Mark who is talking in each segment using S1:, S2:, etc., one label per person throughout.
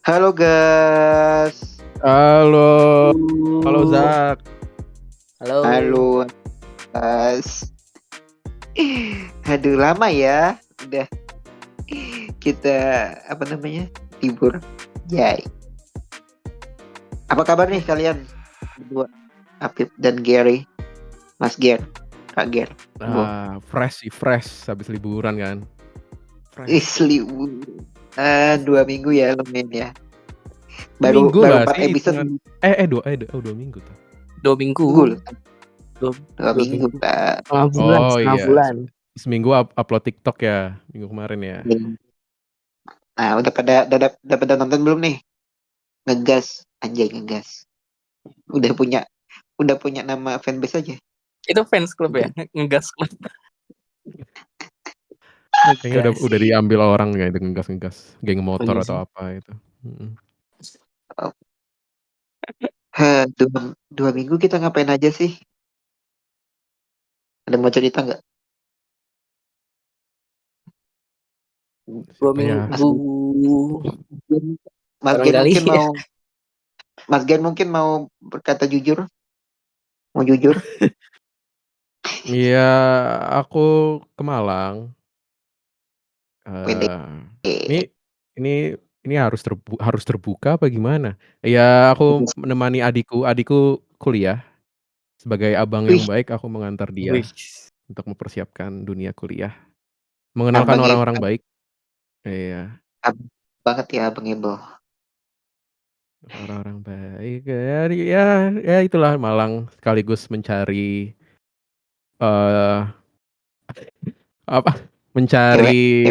S1: Halo guys.
S2: Halo, halo Zak.
S1: Halo guys. Aduh lama ya, udah kita libur. Yay. Apa kabar nih kalian berdua, Apip dan Gary, Mas Ger, Kak Ger?
S2: Fresh habis liburan kan.
S1: Libur. 2 minggu ya lumayan ya. Baru
S2: Minggu lah
S1: 4
S2: sih.
S1: episode.
S2: Dua minggu tuh.
S3: 2 minggu.
S1: Dua minggu Kak.
S3: Setengah bulan.
S2: Seminggu upload TikTok ya minggu kemarin ya.
S1: Nah, udah pada nonton belum nih? Ngegas, anjay ngegas. Udah punya nama fanbase aja.
S3: Itu fans club ya, ngegas club.
S2: Kayaknya udah diambil orang ya itu ngegas, geng motor atau apa itu.
S1: Dua minggu kita ngapain aja sih? Ada mau cerita nggak?
S3: 2 minggu.
S1: Mas Gen mungkin mau berkata jujur. Mau jujur?
S2: Iya, aku ke Malang. Ini harus terbuka apa gimana? Ya aku menemani adikku kuliah. Sebagai abang yang baik aku mengantar dia untuk mempersiapkan dunia kuliah. Mengenalkan orang-orang baik. Iya.
S1: Banget ya Abang Ebo.
S2: Orang-orang baik ya itulah Malang sekaligus mencari mencari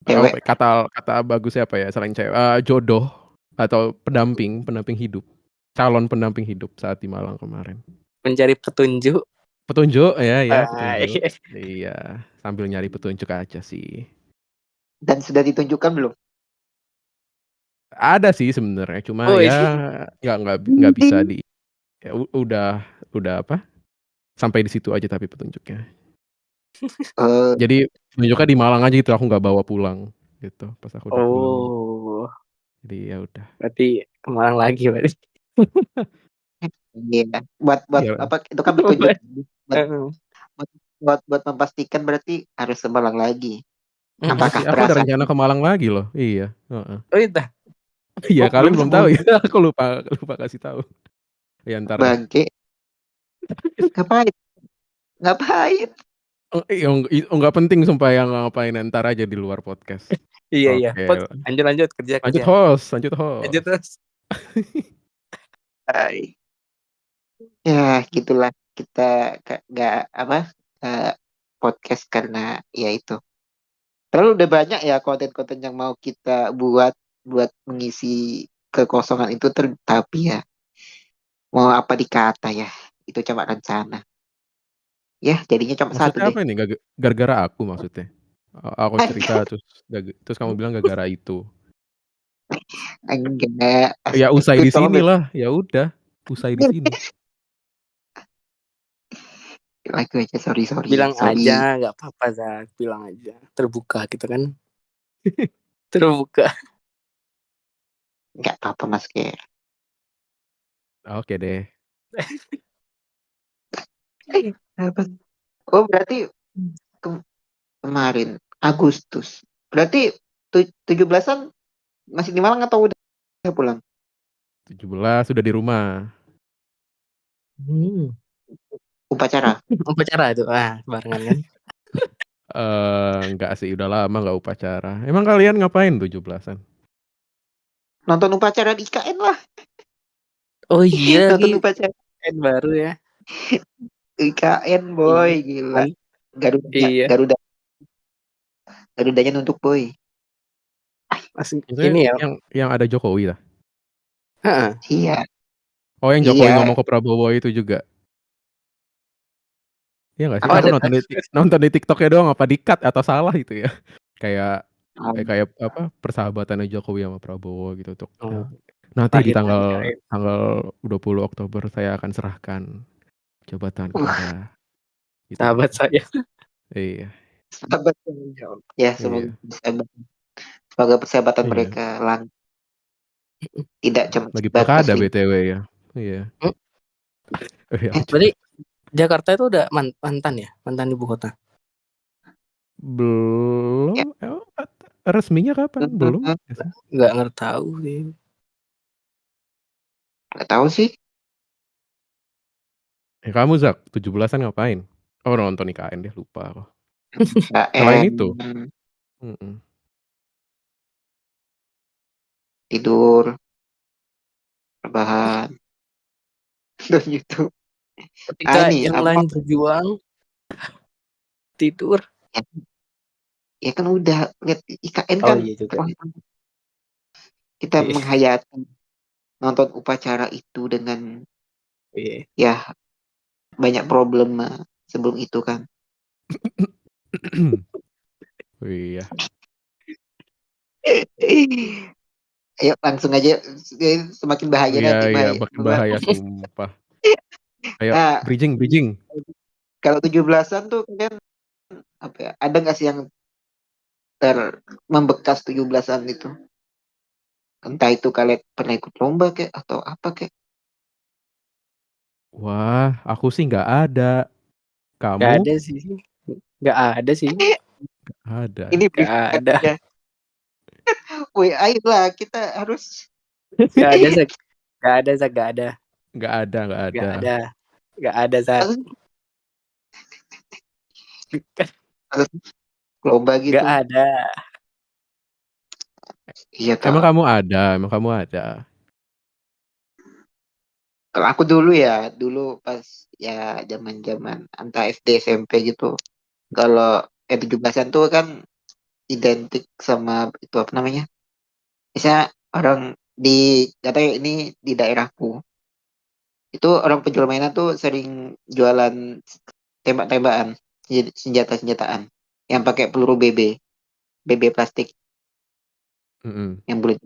S1: cewek.
S2: Kata bagusnya apa ya selain cewek, jodoh atau pendamping hidup, calon pendamping hidup saat di Malang kemarin.
S3: Mencari petunjuk
S2: ya petunjuk. Iya, sambil nyari petunjuk aja sih.
S1: Dan sudah ditunjukkan belum?
S2: Ada sih sebenarnya, cuma nggak bisa ya, udah apa? Sampai di situ aja tapi petunjuknya. Jadi petunjuknya di Malang aja gitu, aku nggak bawa pulang gitu pas aku udah pulang. Jadi ya udah.
S3: Berarti ke Malang lagi berarti.
S1: Iya. Buat apa? Itu kan petunjuk. buat memastikan berarti harus ke Malang lagi. Apakah
S2: aku ada rencana ke Malang lagi loh. Iya.
S3: Oh itu.
S2: Iya, kalian belum tahu ya. Aku lupa kasih tahu. Ya ntar.
S1: Bangke. Ngapain?
S2: Enggak penting sumpah yang ngapain, ntar aja di luar podcast.
S3: Iya. Lanjut kerja.
S2: Lanjut host.
S1: Ya gitulah, kita nggak podcast karena ya itu. Terlalu udah banyak ya konten-konten yang mau kita buat mengisi kekosongan itu, tapi ya mau apa dikata ya, itu cuma rencana. Ya jadinya cuma
S2: maksudnya
S1: satu
S2: apa
S1: deh.
S2: ini? Gara-gara aku maksudnya. Aku cerita terus kamu bilang gara-gara itu.
S1: Enggak.
S2: Ya usai di sini lah. Ya udah, usai di sini.
S1: Lagi aja sorry.
S3: Bilang aja nggak apa-apa Zak, bilang aja. Terbuka gitu kan. Terbuka.
S1: Nggak apa-apa Mas Ger.
S2: Oke deh.
S1: Oh berarti kemarin Agustus. Berarti 17-an masih di Malang atau udah pulang?
S2: 17 sudah di rumah.
S1: Upacara
S3: itu. Barengan kan.
S2: Enggak sih, udah lama enggak upacara. Emang kalian ngapain 17-an?
S1: Nonton upacara di IKN lah.
S3: Oh iya,
S1: nonton upacara
S3: IKN baru ya.
S1: IKN boy, gila. Garudanya nuntuk boy.
S3: Ini ya.
S2: Yang ada Jokowi lah.
S1: Iya.
S2: Oh, yang Jokowi ngomong ke Prabowo itu juga. Iya nggak sih? Aku nonton di TikToknya doang, apa di-cut atau salah itu ya? Kayak apa persahabatannya Jokowi sama Prabowo gitu tuh. Nanti di tanggal 20 Oktober saya akan serahkan jabatan kepada
S3: sahabat saya.
S2: Iya.
S1: Sahabat ya, semoga persahabatan mereka langgeng. Tidak cuma
S2: Lagi
S1: sebatas
S2: pilkada
S1: ini.
S2: BTW ya. Iya. Iya.
S3: Berarti Jakarta itu udah mantan ya? Mantan ibu kota?
S1: Ya.
S2: Belum. Resminya kapan? Belum.
S3: Nggak tahu sih.
S1: Nggak tahu sih.
S2: Kamu Zak, 17-an ngapain? Oh, nonton IKN deh, lupa aku. Selain
S1: KN,
S2: itu. Mm-mm.
S1: tidur, rebahan, dan YouTube.
S3: Ketika
S1: Ini
S3: yang
S1: apa?
S3: lain berjuang, tidur.
S1: Ya, ya kan udah lihat IKN
S3: Oh
S1: kan
S3: iya juga.
S1: kita
S3: Iya.
S1: menghayati nonton upacara itu dengan
S3: Iya.
S1: ya banyak problem sebelum itu kan.
S2: Oh, iya.
S1: Ayo langsung aja, semakin bahaya
S2: Iya,
S1: nanti
S2: iya,
S1: bahaya.
S2: makin bahaya sumpah. Ayo,
S1: Nah,
S2: bridging.
S1: kalau 17-an tuh kan apa ya? Ada nggak sih yang membekas 17-an itu? Entah itu kalian pernah ikut lomba kek atau apa kek?
S2: Wah, aku sih nggak ada.
S3: Nggak
S2: Kamu?
S3: ada sih. Nggak ada sih.
S2: Ada.
S1: Ini
S3: Nggak ada.
S1: ya. Woi, ayolah kita harus.
S3: Nggak ada Zak. Nggak ada Zak. Nggak ada.
S2: Nggak ada.
S3: Nggak ada. Nggak ada Zak.
S1: Harus lomba gitu.
S3: Nggak ada.
S1: Iya
S2: Emang
S1: tahu.
S2: kamu ada.
S1: Kalau aku dulu pas ya zaman-zaman antara SD SMP gitu. Kalau 17-an tuh kan identik sama itu apa namanya? Misalnya orang di katanya ini di daerahku itu orang penjual mainan tuh sering jualan tembak-tembakan, senjata-senjataan yang pakai peluru BB plastik
S2: Mm-mm.
S1: yang bulat.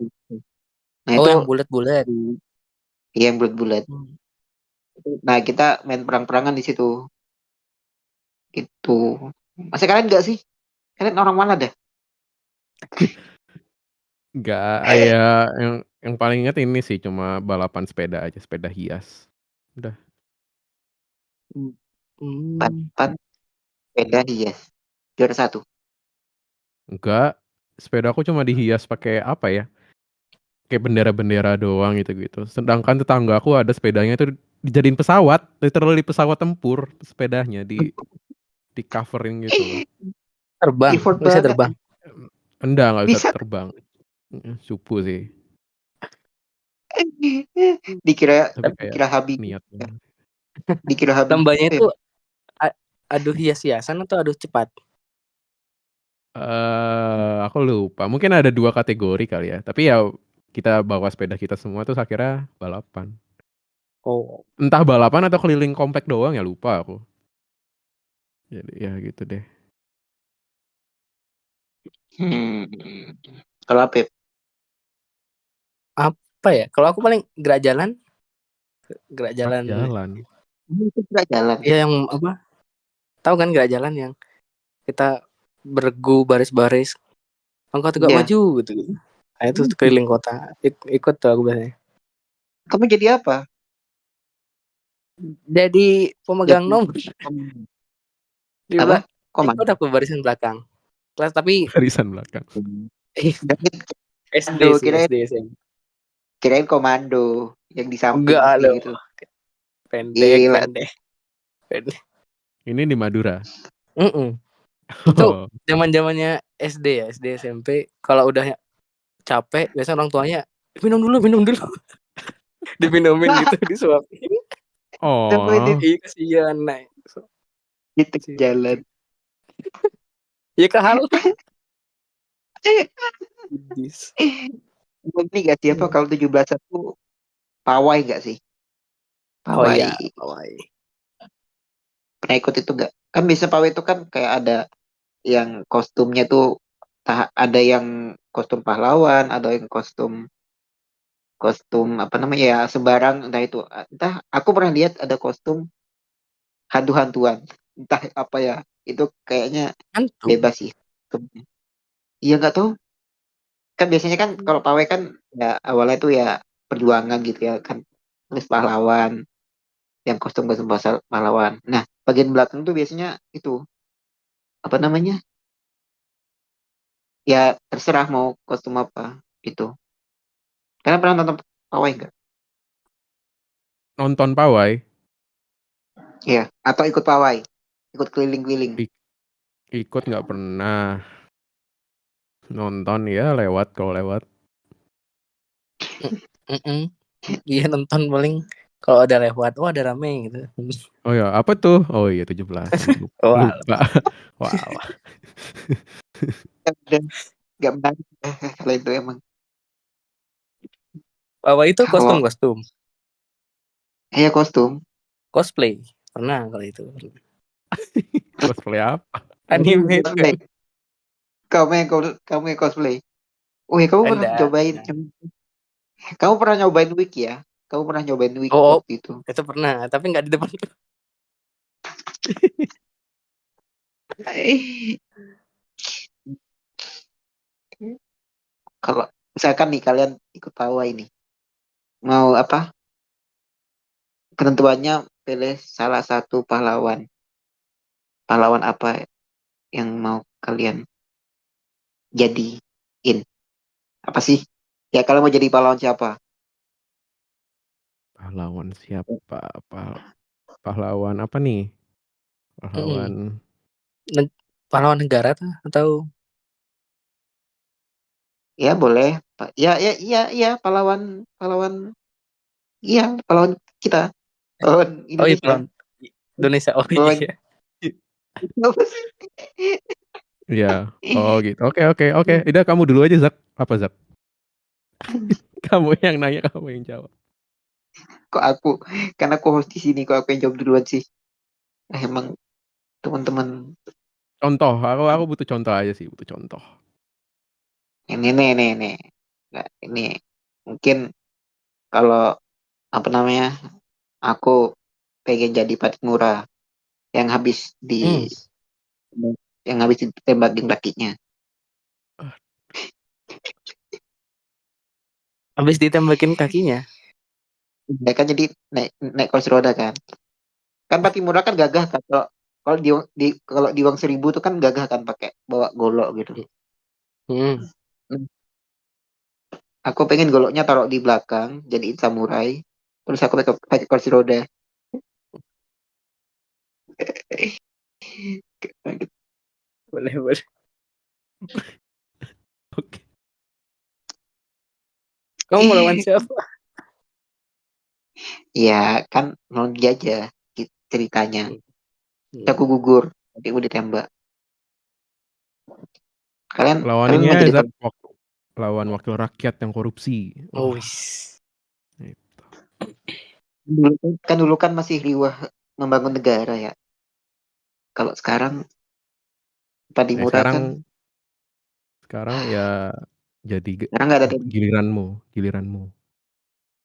S1: Nah
S3: Oh
S1: itu
S3: yang bulat-bulat.
S1: yang bulat-bulat. Nah kita main perang-perangan di situ. Itu. Masih kalian nggak sih? Kalian orang mana dah?
S2: Nggak, ya yang paling ingat ini sih cuma balapan sepeda aja, sepeda hias. Udah.
S1: Pan sepeda hias. Juara 1.
S2: Enggak, sepeda aku cuma dihias pakai apa ya? Kayak bendera-bendera doang gitu. Sedangkan tetangga aku ada sepedanya itu dijadiin pesawat, literally pesawat tempur sepedanya di coverin gitu loh.
S3: Terbang.
S1: Effort
S3: Bisa
S1: banget.
S3: terbang.
S2: Nggak bisa
S1: Bisa.
S2: terbang. Cupu sih.
S1: Dikira
S2: Tapi kayak
S1: dikira Habib.
S2: niat banget.
S1: Dikira Habib.
S3: Lombanya itu adu hias-hiasan atau adu cepat?
S2: Aku lupa. Mungkin ada 2 kategori kali ya. Tapi ya kita bawa sepeda kita semua terus akhirnya balapan.
S3: Oh.
S2: Entah balapan atau keliling komplek doang ya lupa aku. Jadi ya gitu deh.
S1: Kalau apa?
S3: Apa ya? Kalau aku paling gerak jalan.
S2: Jalan.
S1: Itu nggak jalan.
S3: Ya yang apa? Tahu kan gerak jalan yang kita bergu baris-baris. Angkat tegak
S1: Iya.
S3: maju gitu. Nah, itu keliling kota. Ikut tuh aku biasanya.
S1: Kamu jadi apa?
S3: Jadi pemegang nomor. Di
S1: Apa?
S3: ikut aku barisan belakang. Kelas tapi
S2: Barisan belakang.
S3: SD sih,
S1: Kirain
S3: SD SMP.
S1: kirain komando yang di samping
S3: Enggak loh.
S1: gitu.
S3: Pendek.
S2: Ini di Madura.
S3: Itu zaman-zamannya SD ya, SD SMP. Kalau udah capek, biasanya orang tuanya minum dulu. Diminumin gitu, disuapin.
S2: Oh.
S3: Iya kasihan naik.
S1: Gitu jalan.
S3: Iya kehal.
S1: Ini gak sih apa kalau 17 tuh pawai gak sih?
S3: Oh
S1: Pawai.
S3: iya, pawai.
S1: Pernah ikut itu gak? Kan biasa pawai itu kan kayak ada yang kostumnya tuh ada yang kostum pahlawan, ada yang kostum apa namanya ya sembarang entah aku pernah lihat ada kostum hantu-hantuan entah apa ya itu kayaknya
S3: Hantu.
S1: bebas sih iya nggak tahu Kan biasanya kan kalau pawai kan ya awalnya tuh ya perjuangan gitu ya kan, terus pahlawan, yang kostum-kostum pahlawan. Nah, bagian belakang tuh biasanya itu apa namanya? Ya terserah mau kostum apa gitu. Kalian pernah nonton pawai nggak?
S2: Nonton pawai,
S1: Iya, atau ikut pawai, ikut keliling-keliling.
S2: ik ikut nggak pernah, nonton ya lewat kalau lewat.
S3: Iya nonton paling kalau ada lewat, oh ada rame gitu.
S2: Oh ya, apa tuh? Oh iya 17-an,
S3: Wah,
S2: lupa. Walah.
S1: Dan nggak menarik kalau itu emang.
S3: pawai itu
S1: Kalau
S3: kostum
S1: ya kostum,
S3: cosplay pernah kalau itu
S2: Cosplay apa?
S3: anime itu kan
S1: kamu yang cosplay. Oh ya, kamu pernah
S3: ada.
S1: cobain? Kamu pernah nyobain wig ya? Kamu pernah nyobain wig
S3: Oh,
S1: waktu itu?
S3: itu pernah tapi nggak di depan.
S1: Kalau misalkan nih kalian ikut pawai ini, mau apa? Ketentuannya pilih salah satu pahlawan. Pahlawan apa yang mau kalian jadiin? Apa sih? Ya kalian mau jadi pahlawan siapa?
S2: Pahlawan siapa? Pahlawan apa nih? Pahlawan
S3: Pahlawan negara tuh atau
S1: Ya boleh. Ya ya iya iya pahlawan pahlawan iya pahlawan kita. Pahlawan
S3: oh iya
S1: Indonesia.
S3: pahlawan Indonesia, oh
S1: Pahlawan
S3: iya
S1: apa sih?
S2: Iya. Oh gitu. Oke. Udah kamu dulu aja Zak. Apa Zak? Kamu yang nanya, kamu yang jawab.
S1: Kok aku, karena aku host di sini, kok aku yang jawab duluan sih? Emang teman-teman
S2: Contoh, aku butuh contoh aja sih, butuh contoh.
S1: ini. Nggak, ini mungkin kalau apa namanya, aku pengen jadi Patmura yang habis di
S3: hmm.
S1: yang habis ditembakin kakinya.
S3: Habis ditembakin kakinya.
S1: Ya kan jadi naik naik kursi roda kan. Kan Patmura kan gagah kan. Kalau kalau di Uang Seribu tuh kan gagah kan pakai bawa golok gitu.
S3: Hmm.
S1: Aku pengen goloknya taruh di belakang, jadiin samurai. Terus aku pakai kursi roda.
S3: Boleh.
S2: Oke.
S3: Kamu melawan siapa?
S1: Ya kan mau dijajah ceritanya. Aku
S3: Hmm.
S1: gugur, tapi udah ditembak.
S2: Lawan
S1: Kalian
S2: ini
S1: mau
S2: ya
S1: jadi
S2: Zak,
S1: apa?
S2: lawan wakil rakyat yang korupsi.
S3: Oh,
S2: Wah,
S3: wis.
S2: itu.
S1: Dulu kan masih riwah membangun negara ya. Kalau sekarang
S2: Ya
S1: Padimura kan
S2: sekarang ya jadi
S1: sekarang nggak ada
S2: giliranmu.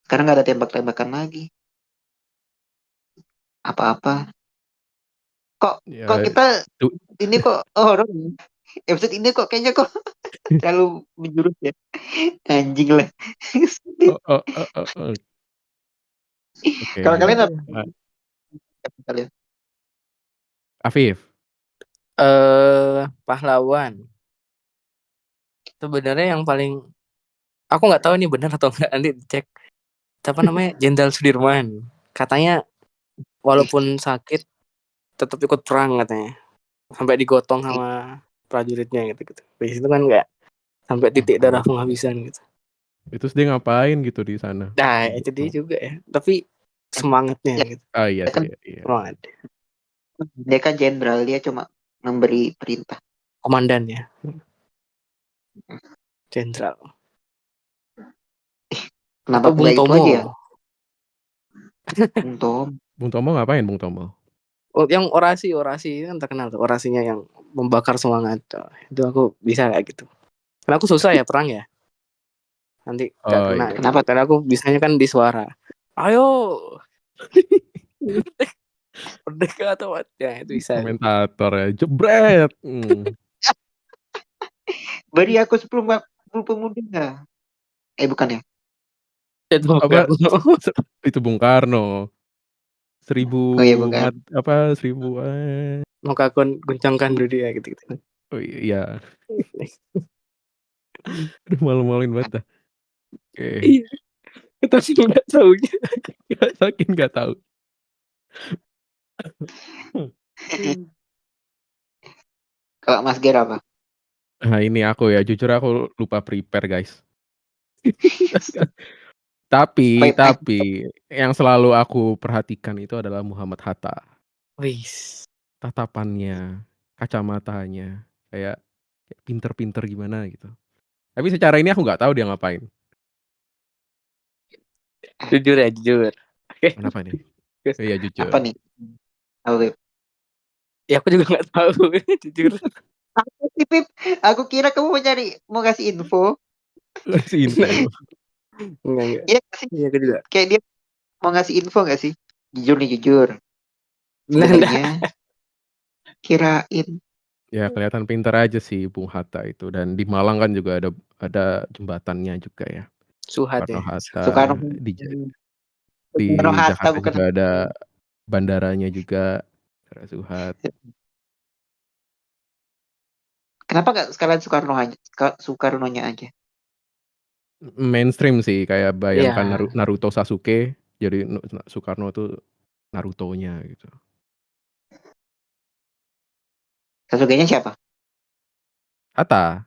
S1: sekarang nggak ada tembak-tembakan lagi. Apa-apa. Kok kok
S2: Ya
S1: kita
S2: itu.
S1: ini kok horor ya? Episode ini kok kayaknya kok terlalu menjurus ya. Anjing lah.
S2: Oh. Oke.
S1: Kalau kalian apa?
S2: Nah,
S1: Kalian?
S2: Afif.
S3: Pahlawan. Sebenarnya yang paling aku nggak tahu ini benar atau enggak, nanti dicek. Apa namanya? Jenderal Sudirman. Katanya walaupun sakit tetap ikut perang katanya. Sampai digotong sama prajuritnya gitu. Di situ kan nggak sampai titik darah penghabisan gitu.
S2: Itu dia ngapain gitu di sana?
S3: Nah, itu dia juga ya. Tapi semangatnya gitu.
S2: Ah iya
S1: Dia kan,
S2: sih. Iya.
S3: Semangat.
S1: dia kan jenderal, dia cuma memberi perintah.
S3: Komandan ya. Jenderal.
S1: Kenapa
S3: Atau Bung
S1: nggak itu
S3: Tomo.
S1: aja ya? Untuk
S2: Bung Tomo ngapain Bung Tomo?
S3: Oh, yang orasi kan terkenal tuh, orasinya yang membakar semangat. Itu aku bisa kayak gitu. Karena aku susah ya perang ya. Nanti gak
S2: Oh
S3: kena
S2: iya.
S3: gitu.
S1: kenapa?
S3: Karena aku bisanya kan di suara. Ayo. Merdeka atau what? Ya itu bisa.
S2: Komentator ya, jebret.
S1: Beri aku 10 pemuda. Bukan ya?
S3: Itu Bung
S2: Apa
S3: Karno.
S2: itu Bung Karno. 1000
S1: Oh iya bukan.
S2: apa 1000
S3: Maka goncangkan dunia gitu-gitu.
S2: oh iya. Aduh malu-maluin banget dah. Oke.
S3: Iya. Tapi nggak taunya.
S2: Saking nggak tahu.
S1: Kalau Mas Ger apa?
S2: Nah ini aku ya, jujur aku lupa prepare guys. Tapi yang selalu aku perhatikan itu adalah Muhammad Hatta.
S3: Wis.
S2: Tatapannya, kacamatanya, kayak pinter-pinter gimana gitu. Tapi secara ini aku nggak tahu dia ngapain.
S3: Jujur ya, jujur. Oke.
S2: Kenapa nih?
S3: Guys.
S2: Iya jujur.
S1: Apa nih? Oke.
S3: Ya aku juga nggak tahu, jujur.
S1: Apa sih, Pip? Aku kira kamu mau kasih info.
S2: Kasih info.
S3: Enggak.
S1: Iya nggak sih?
S3: Iya aku juga.
S1: Kayak dia mau ngasih info nggak sih? Jujur nih jujur.
S3: Nah,
S1: Sebenarnya kirain.
S2: Ya kelihatan pinter aja sih Bung Hatta itu, dan di Malang kan juga ada jembatannya juga ya.
S3: Suhat ya.
S2: Soekarno Hatta.
S1: Soekarno
S2: Di
S1: Hatta
S2: Jakarta
S1: bukan.
S2: juga ada bandaranya juga, Bandara Suhat.
S1: Kenapa nggak sekalian Soekarnonya aja?
S2: Mainstream sih, kayak bayangkan
S3: Iya.
S2: Naruto Sasuke, jadi Soekarno tuh Naruto-nya gitu.
S1: Sasuke-nya siapa?
S2: Hatta,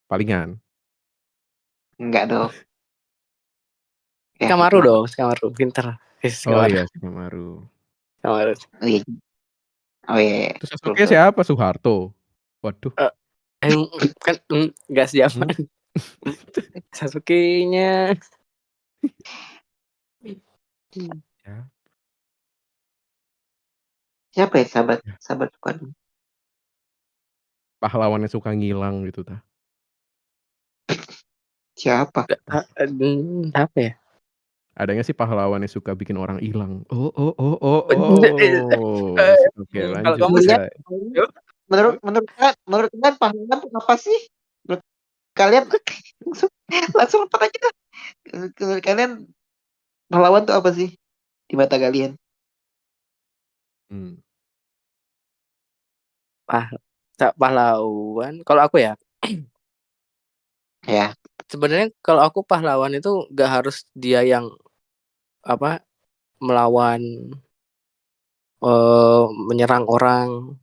S2: palingan.
S1: Enggak dong. Ya,
S3: Kamaru
S1: itulah.
S3: dong, Kamaru. Pinter. Yes,
S2: Oh
S3: Kamaru.
S2: iya, Shikamaru.
S3: Kamaru.
S1: Oh iya. Oh iya.
S2: Terus
S1: Betul,
S2: Sasuke
S1: betul.
S2: siapa? Soeharto. Waduh.
S3: Kan nggak sejaman. Sasuke-nya.
S2: Ya.
S1: Siapa ya sahabat
S2: Ya.
S1: Soekarno?
S2: Pahlawannya suka ngilang gitu dah.
S1: Siapa?
S3: Apa ya?
S2: Adanya sih pahlawannya suka bikin orang hilang. Oh. Oke,
S3: Kalau
S2: lanjut
S3: kamu
S1: Sebenarnya
S2: ya.
S1: menurut kalian pahlawan itu apa sih? Menurut kalian langsung lepas aja dah. Menurut kalian pahlawan itu apa sih di mata kalian?
S2: Hmm.
S3: Pahlawan. Kalau aku ya,
S1: Ya,
S3: sebenarnya kalau aku pahlawan itu gak harus dia yang melawan, menyerang orang,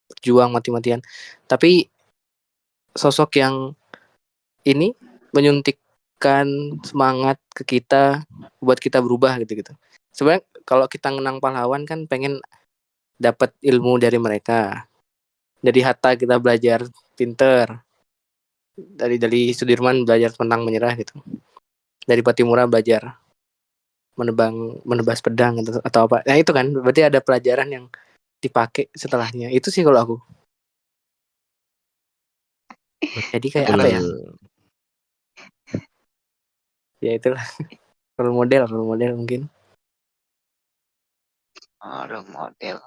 S3: berjuang mati-matian. Tapi sosok yang ini menyuntikkan semangat ke kita buat kita berubah gitu. Sebenarnya kalau kita ngenang pahlawan kan pengen dapat ilmu dari mereka. Dari Hatta kita belajar pinter. Dari Sudirman belajar tentang menyerah gitu. Dari Patimura belajar menebas pedang atau apa. Nah itu kan berarti ada pelajaran yang dipakai setelahnya. Itu sih kalau aku. Jadi kayak apa ya?
S2: Betul.
S3: Ya itulah role model mungkin.
S1: role model.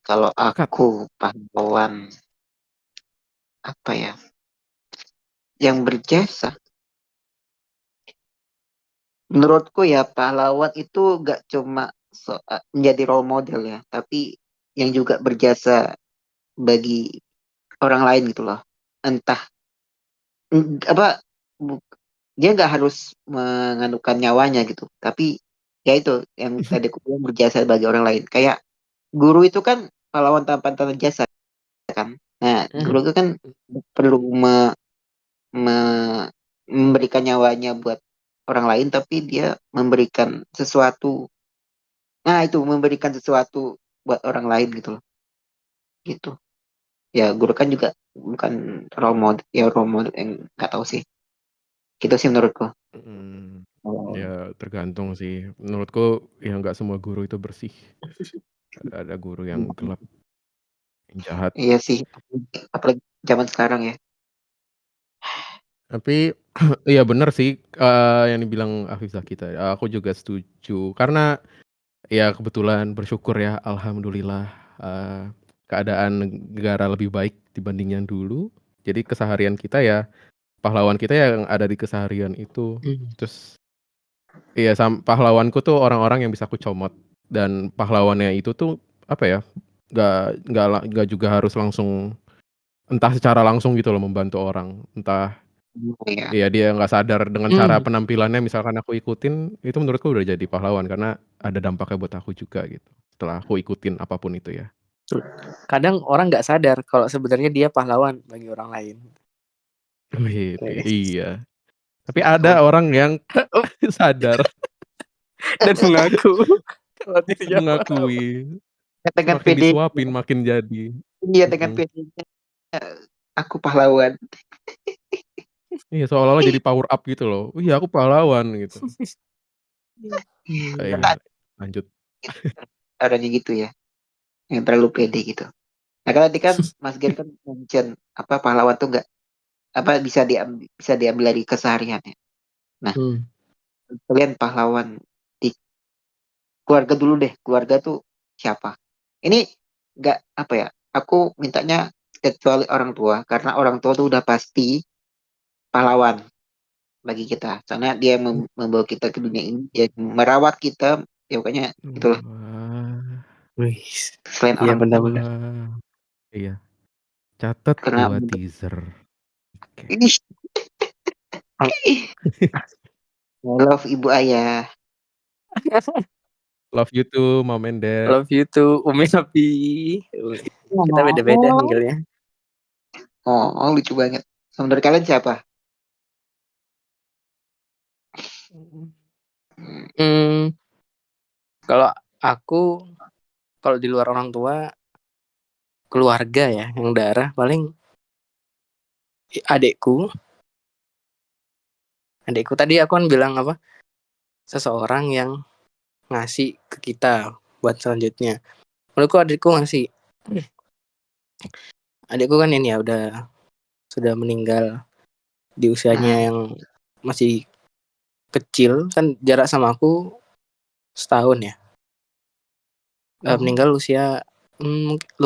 S1: Kalau
S2: Sepakat.
S1: aku pahlawan apa ya? Yang berjasa. Menurutku ya pahlawan itu gak cuma menjadi role model ya, tapi yang juga berjasa bagi orang lain gitu loh. Entah apa dia nggak harus menganukan nyawanya gitu, tapi ya itu yang tadi aku bilang berjasa bagi orang lain. Kayak guru itu kan pahlawan tanpa tanda jasa kan. Nah, guru itu kan perlu memberikan nyawanya buat orang lain, tapi dia memberikan sesuatu. Nah, itu memberikan sesuatu buat orang lain gitu loh. Gitu. Ya, guru kan juga bukan role model, ya role model yang nggak tahu sih. Gitu sih menurutku.
S2: Ya tergantung sih. Menurutku ya nggak semua guru itu bersih. Ada guru yang gelap, yang jahat.
S1: Iya sih, apalagi zaman sekarang ya.
S2: Tapi iya bener sih, yang dibilang Afifzah kita. Aku juga setuju karena ya kebetulan bersyukur ya, alhamdulillah, keadaan negara lebih baik dibanding yang dulu. Jadi keseharian kita ya, pahlawan kita yang ada di keseharian itu. Terus iya, pahlawanku tuh orang-orang yang bisa aku comot, dan pahlawannya itu tuh apa ya, nggak juga harus langsung, entah secara langsung gitu loh membantu orang, entah
S1: Iya.
S2: iya dia nggak sadar dengan cara penampilannya misalkan aku ikutin, itu menurutku udah jadi pahlawan karena ada dampaknya buat aku juga gitu, setelah aku ikutin apapun itu ya.
S3: Kadang orang nggak sadar kalau sebenarnya dia pahlawan bagi orang lain.
S2: Wih, iya. Tapi ada orang yang sadar
S3: dan mengaku kalau dirinya
S2: mengakui,
S1: Dengan
S2: makin
S1: PD,
S2: disuapin makin jadi.
S1: iya dengan PD-nya aku pahlawan.
S2: Iya, seolah-olah jadi power up gitu loh. Iya, aku pahlawan gitu. Iya, lanjut.
S1: Orangnya gitu ya, yang terlalu pede gitu. Nah kalau tadi kan Mas Gen kan mention apa pahlawan tuh nggak apa bisa diambil dari kesehariannya. Nah kalian pahlawan di keluarga dulu deh, keluarga tuh siapa? Ini nggak apa ya? Aku mintanya kecuali orang tua karena orang tua tuh udah pasti pahlawan bagi kita. Soalnya dia membawa kita ke dunia ini, dia merawat kita, ya pokoknya itulah.
S3: Wih,
S1: Selain
S3: iya
S1: orang
S3: benar-benar.
S2: Iya. Catat
S1: karena
S2: buat teaser. Oke.
S1: ini love ibu ayah.
S2: Love you too, Mom and Dad.
S3: Love you too, Umi Sapi. Kita beda-beda manggilnya.
S1: Oh, lucu banget. Menurut kalian siapa?
S3: Kalau aku, kalau di luar orang tua, keluarga ya, yang darah paling adekku. Adekku tadi aku kan bilang apa? Seseorang yang ngasih ke kita buat selanjutnya. Menurutku adekku ngasih. Adekku kan ini ya sudah meninggal di usianya yang masih kecil, kan jarak sama aku setahun ya. Meninggal usia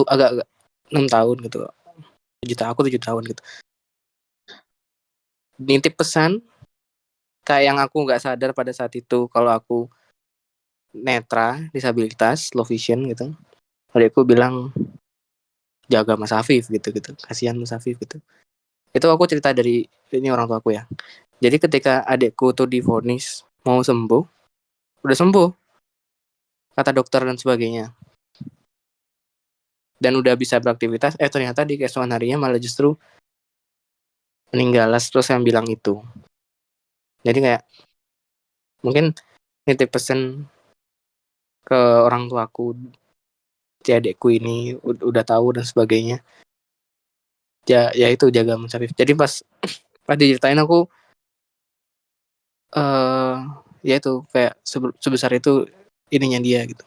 S3: agak 6 tahun gitu. 7 tahun gitu. Nitip pesan kayak yang aku nggak sadar pada saat itu kalau aku netra, disabilitas, low vision gitu. Adekku bilang jaga Mas Afif gitu, kasihan Mas Afif gitu. Itu aku cerita dari ini orang tua aku ya. Jadi ketika adekku tuh divonis mau sembuh, udah sembuh kata dokter dan sebagainya, dan udah bisa beraktivitas, ternyata di keesokan harinya malah justru meninggal. Terus yang bilang itu, jadi kayak mungkin nitip pesan ke orang tuaku, si adekku ini udah tahu dan sebagainya. Ya itu jaga Mas Afif. Jadi pas diceritain aku ya itu kayak sebesar itu ininya dia gitu.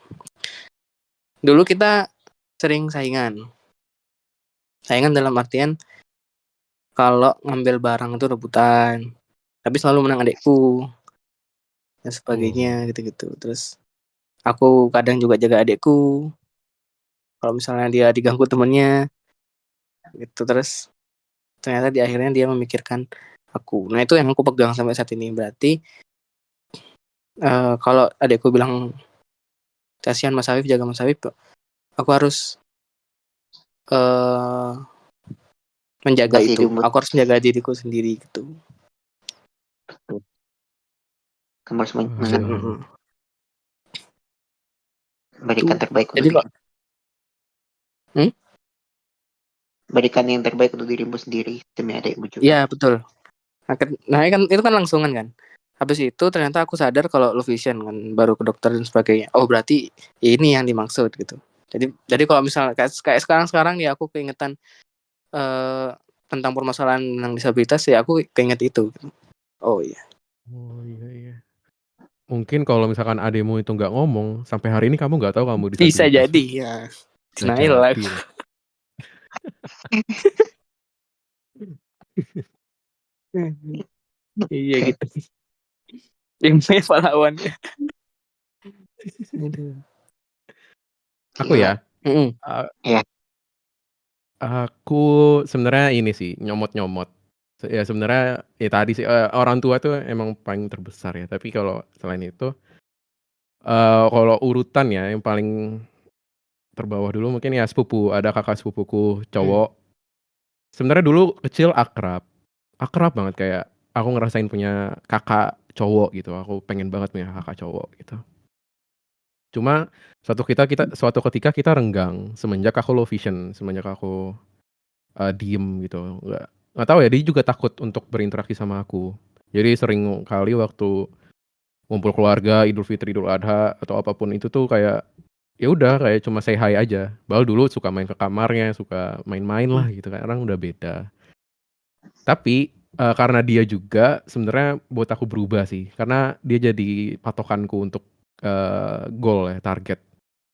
S3: Dulu kita sering saingan dalam artian kalau ngambil barang itu rebutan, tapi selalu menang adekku dan sebagainya gitu. Terus aku kadang juga jaga adekku kalau misalnya dia diganggu temennya gitu. Terus ternyata di akhirnya dia memikirkan aku. Nah itu yang aku pegang sampai saat ini. Berarti kalau adekku bilang kasihan Mas Afif, jaga Mas Afif, aku harus menjaga
S1: Masih
S3: itu. Aku harus menjaga diriku sendiri gitu.
S1: Kamu harus berikan terbaik untuk
S3: jadi
S1: dirimu. Berikan yang terbaik untuk dirimu sendiri demi adikmu juga.
S3: Iya betul. Nah kan itu kan langsungan kan. Habis itu ternyata aku sadar kalau low vision kan, baru ke dokter dan sebagainya. Oh berarti ini yang dimaksud gitu. Jadi kalau misalnya kayak sekarang nih aku keingetan tentang permasalahan tentang disabilitas ya, aku keinget itu. Oh iya.
S2: Mungkin kalau misalkan ademu itu nggak ngomong, sampai hari ini kamu nggak tahu kamu disabilitas.
S3: Bisa jadi ya. Denial lah. Iya gitu. Yang pahlawannya.
S2: Aku ya.
S1: Ya.
S2: Aku sebenarnya ini sih, nyomot-nyomot. Ya sebenarnya ya tadi sih, orang tua tuh emang paling terbesar ya, tapi kalau selain itu, kalau urutan ya yang paling terbawah dulu mungkin ya sepupu, ada kakak sepupuku cowok. Sebenarnya dulu kecil akrab banget kayak aku ngerasain punya kakak cowok gitu, aku pengen banget punya kakak cowok gitu. Cuma suatu ketika kita renggang semenjak aku low vision, semenjak aku, diem gitu, nggak tahu ya dia juga takut untuk berinteraksi sama aku. Jadi sering kali waktu ngumpul keluarga, Idul Fitri, Idul Adha, atau apapun itu tuh kayak, ya udah kayak cuma say hi aja. Padahal dulu suka main ke kamarnya, suka main-main lah gitu kan, sekarang udah beda. Tapi, karena dia juga sebenarnya buat aku berubah sih, karena dia jadi patokanku untuk, goal ya, target.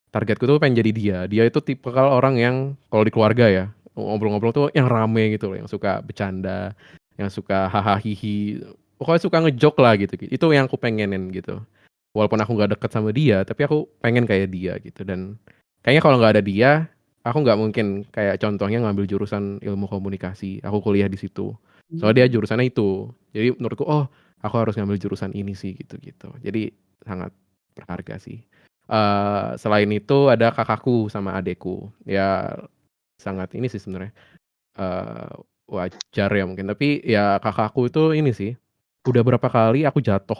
S2: Targetku tuh pengen jadi dia. Dia itu tipikal orang yang kalau di keluarga ya, ngobrol-ngobrol tuh yang rame gitu loh, yang suka bercanda, yang suka haha hihi, pokoknya suka nge-joke lah gitu. Itu yang aku pengenin gitu. Walaupun aku nggak deket sama dia, tapi aku pengen kayak dia gitu. Dan kayaknya kalau nggak ada dia, aku nggak mungkin kayak contohnya ngambil jurusan ilmu komunikasi. Aku kuliah di situ. Soalnya dia jurusannya itu. Jadi menurutku, oh aku harus ngambil jurusan ini sih gitu-gitu. Jadi sangat berharga sih. Selain itu ada kakakku sama adekku. Ya sangat ini sih sebenarnya, wajar ya mungkin, tapi ya kakakku itu ini sih, udah berapa kali aku jatuh,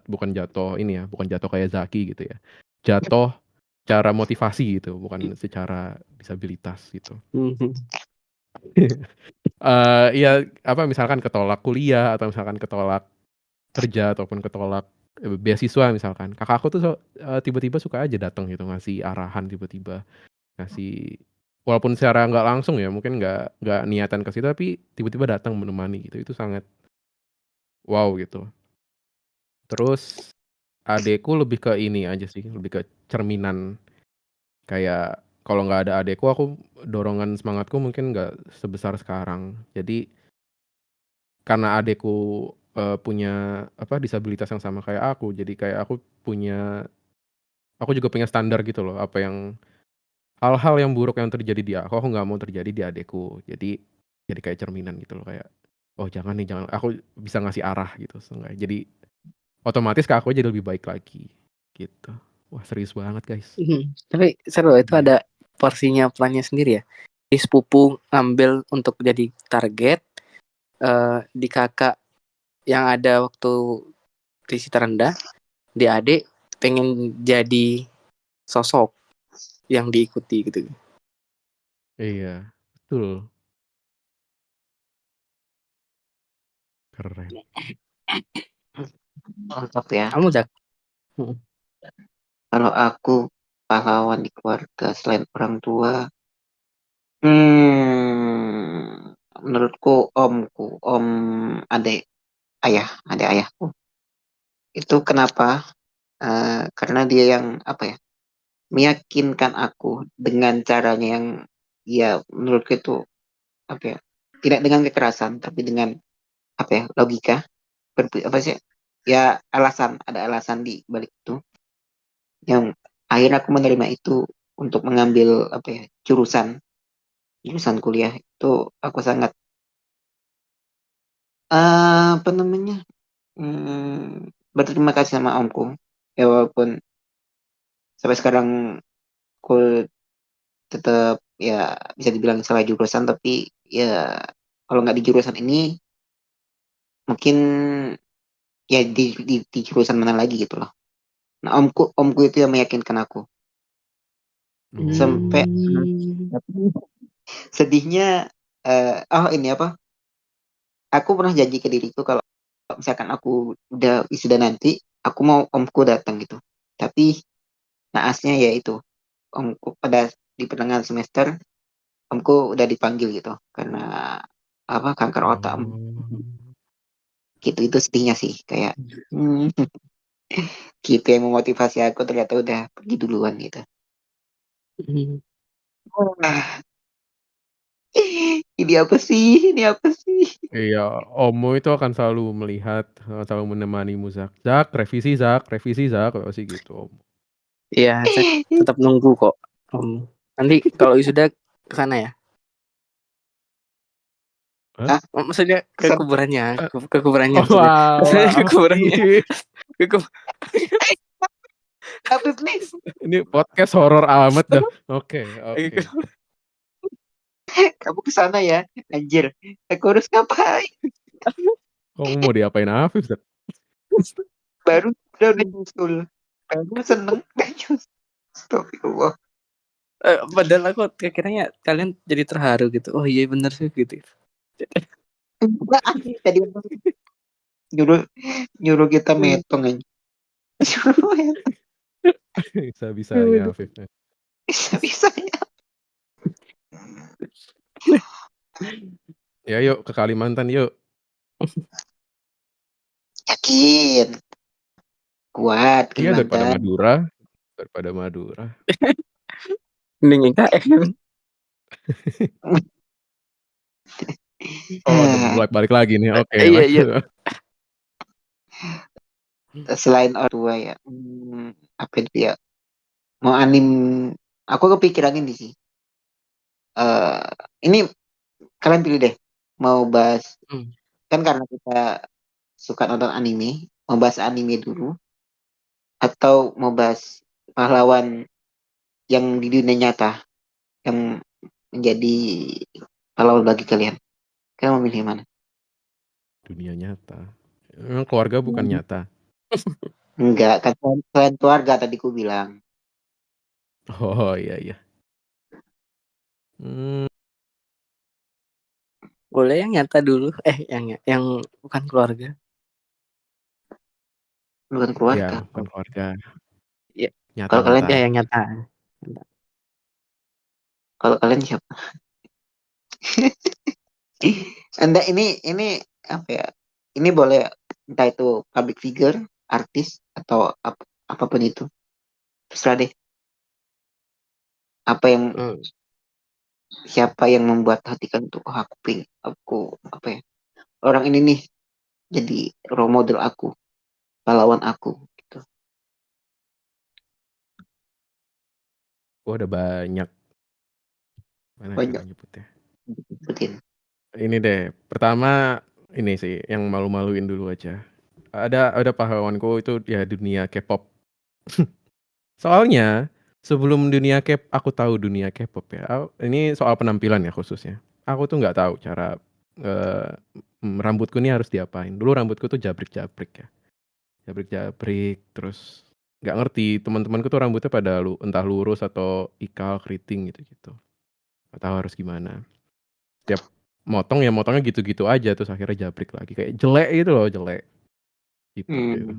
S2: bukan jatuh ini ya, bukan jatuh kayak Zaki gitu ya, jatuh secara motivasi gitu, bukan secara disabilitas gitu. Iya apa, misalkan ketolak kuliah atau misalkan ketolak kerja ataupun ketolak, beasiswa misalkan, kakakku tuh tiba-tiba suka aja datang gitu, ngasih arahan tiba-tiba. Ngasih walaupun secara nggak langsung ya, mungkin nggak niatan ke situ, tapi tiba-tiba datang menemani gitu, itu sangat wow gitu. Terus adekku lebih ke ini aja sih, lebih ke cerminan, kayak kalau nggak ada adekku, aku dorongan semangatku mungkin nggak sebesar sekarang. Jadi karena adekku, punya apa, disabilitas yang sama kayak aku, jadi kayak aku juga punya standar gitu loh, apa yang hal-hal yang buruk yang terjadi di aku nggak mau terjadi di adekku. Jadi kayak cerminan gitu loh, kayak, "Oh jangan nih, jangan." Aku bisa ngasih arah gitu seenggaknya. Jadi otomatis ke aku jadi lebih baik lagi, gitu. Wah serius banget guys.
S3: Tapi seru itu
S2: Iya.
S3: ada porsinya pelannya sendiri ya. Di sepupu ngambil untuk jadi target, di kakak yang ada waktu risi terendah, di adik pengen jadi sosok yang diikuti gitu.
S2: Iya, betul. Keren.
S1: Mantap ya.
S3: Kamu Jak?
S1: Kalau aku pahlawan di keluarga selain orang tua, menurutku om adek adek ayahku. Itu kenapa? Karena dia yang apa ya, meyakinkan aku dengan caranya yang ya menurutku itu apa ya, tidak dengan kekerasan tapi dengan apa ya, logika, apa sih ya, ada alasan di balik itu yang akhirnya aku menerima itu untuk mengambil apa ya, jurusan jurusan kuliah itu. Aku sangat apa namanya, berterima kasih sama omku ya, walaupun sampai sekarang aku tetap ya bisa dibilang salah jurusan, tapi ya kalau nggak di jurusan ini mungkin ya di jurusan mana lagi gitu loh. Nah, omku itu yang meyakinkan aku sampai
S3: Hmm.
S1: sedihnya, oh ini apa, aku pernah janji ke diriku kalau misalkan aku udah wisuda nanti aku mau omku datang gitu, tapi naasnya ya itu, omku pada di pertengahan semester omku udah dipanggil gitu karena apa, kanker otak
S2: Oh.
S1: gitu. Itu sedihnya sih, kayak gitu yang memotivasi aku ternyata udah pergi duluan gitu. Wah, ini apa sih.
S2: Iya, ommu itu akan selalu melihat, selalu menemanimu, "Zak, Zak, revisi Zak, revisi Zak," pasti gitu om.
S3: Iya, Cak tetap nunggu kok. Nanti kalau wisuda ke sana ya.
S2: Hah?
S3: Maksudnya ke kuburannya,
S2: Eh,
S3: ke kuburannya
S2: oh
S3: maksudnya.
S2: alah,
S3: Ke kuburannya.
S2: Afif.
S3: Ke ku-
S1: Afif nih,
S2: Ini podcast horor amat dah. Oke.
S3: ke-
S1: kamu kesana ya, anjir. Aku harus ngapain?
S2: Kamu mau diapain Afif? Zat?
S1: Baru udah nyusul. Baru seneng udah nyusul. Astagfirullah.
S3: Padahal aku kira-kiranya kalian jadi terharu gitu. Oh iya bener sih gitu.
S1: Enggak, tadi nyuruh nyuruh kita metong aja. Nyuruh metong.
S2: Bisa-bisanya Afif.
S1: Bisa-bisanya.
S2: Ya yuk ke Kalimantan yuk.
S1: Yakin. Kuat
S2: Iya daripada
S1: Kalimantan.
S2: Madura. Daripada Madura.
S3: Mending IKN.
S2: Oh udah balik lagi nih. Oke
S3: Iya.
S2: lanjut.
S1: Selain orang tua ya. Apa itu ya? Mau anim. Aku kepikiran ini sih. Ini kalian pilih deh. Mau bahas. Kan karena kita suka nonton anime. Mau bahas anime dulu. Atau mau bahas pahlawan yang di dunia nyata. Yang menjadi pahlawan bagi kalian. Kalian mau milih mana?
S2: Dunia nyata. Emang keluarga bukan nyata.
S1: Enggak, kan selain keluarga tadi ku bilang.
S2: Oh iya.
S3: Boleh yang nyata dulu. Yang bukan keluarga.
S1: Bukan keluarga.
S2: Ya bukan keluarga.
S3: Iya.
S1: Kalau kalian
S2: Nyata-nyata.
S3: Ya yang nyata.
S1: Kalau kalian siapa? Anda ini apa ya? Ini boleh entah itu public figure, artis atau apapun itu. Terserah deh. Apa yang siapa yang membuat hati kan tuh oh, aku apa ya? Orang ini nih jadi role model aku, pahlawan aku gitu.
S2: Oh ada banyak. Mana cara
S1: Banyak
S2: nyebutnya?
S1: sebutin.
S2: Ini deh. Pertama ini sih yang malu-maluin dulu aja. Ada pahlawanku itu ya dunia K-pop. Soalnya sebelum aku tahu dunia K-pop ya. Ini soal penampilan ya khususnya. Aku tuh nggak tahu cara rambutku ini harus diapain. Dulu rambutku tuh jabrik-jabrik ya. Jabrik-jabrik terus nggak ngerti teman-temanku tuh rambutnya pada entah lurus atau ikal keriting gitu-gitu. Nggak tahu harus gimana. Setiap motong ya motongnya gitu-gitu aja terus akhirnya jabrik lagi kayak jelek gitu loh jelek gitu.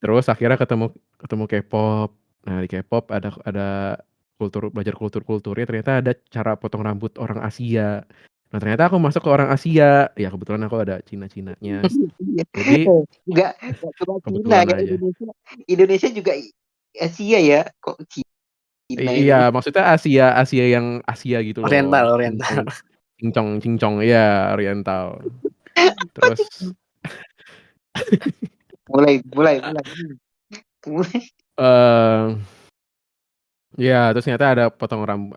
S2: Terus akhirnya ketemu K-pop. Nah di K-pop ada belajar kulturnya ternyata ada cara potong rambut orang Asia. Nah ternyata aku masuk ke orang Asia. Ya kebetulan aku ada Cina-Cinanya. Jadi
S1: Enggak cuma Cina
S2: kebetulan
S1: ya
S2: aja.
S1: Indonesia juga Asia ya kok Cina ini.
S2: Iya maksudnya Asia yang Asia gitu loh.
S3: Oriental.
S2: Cincong ya oriental. Terus
S1: mulai
S2: ya terus ternyata ada potong rambut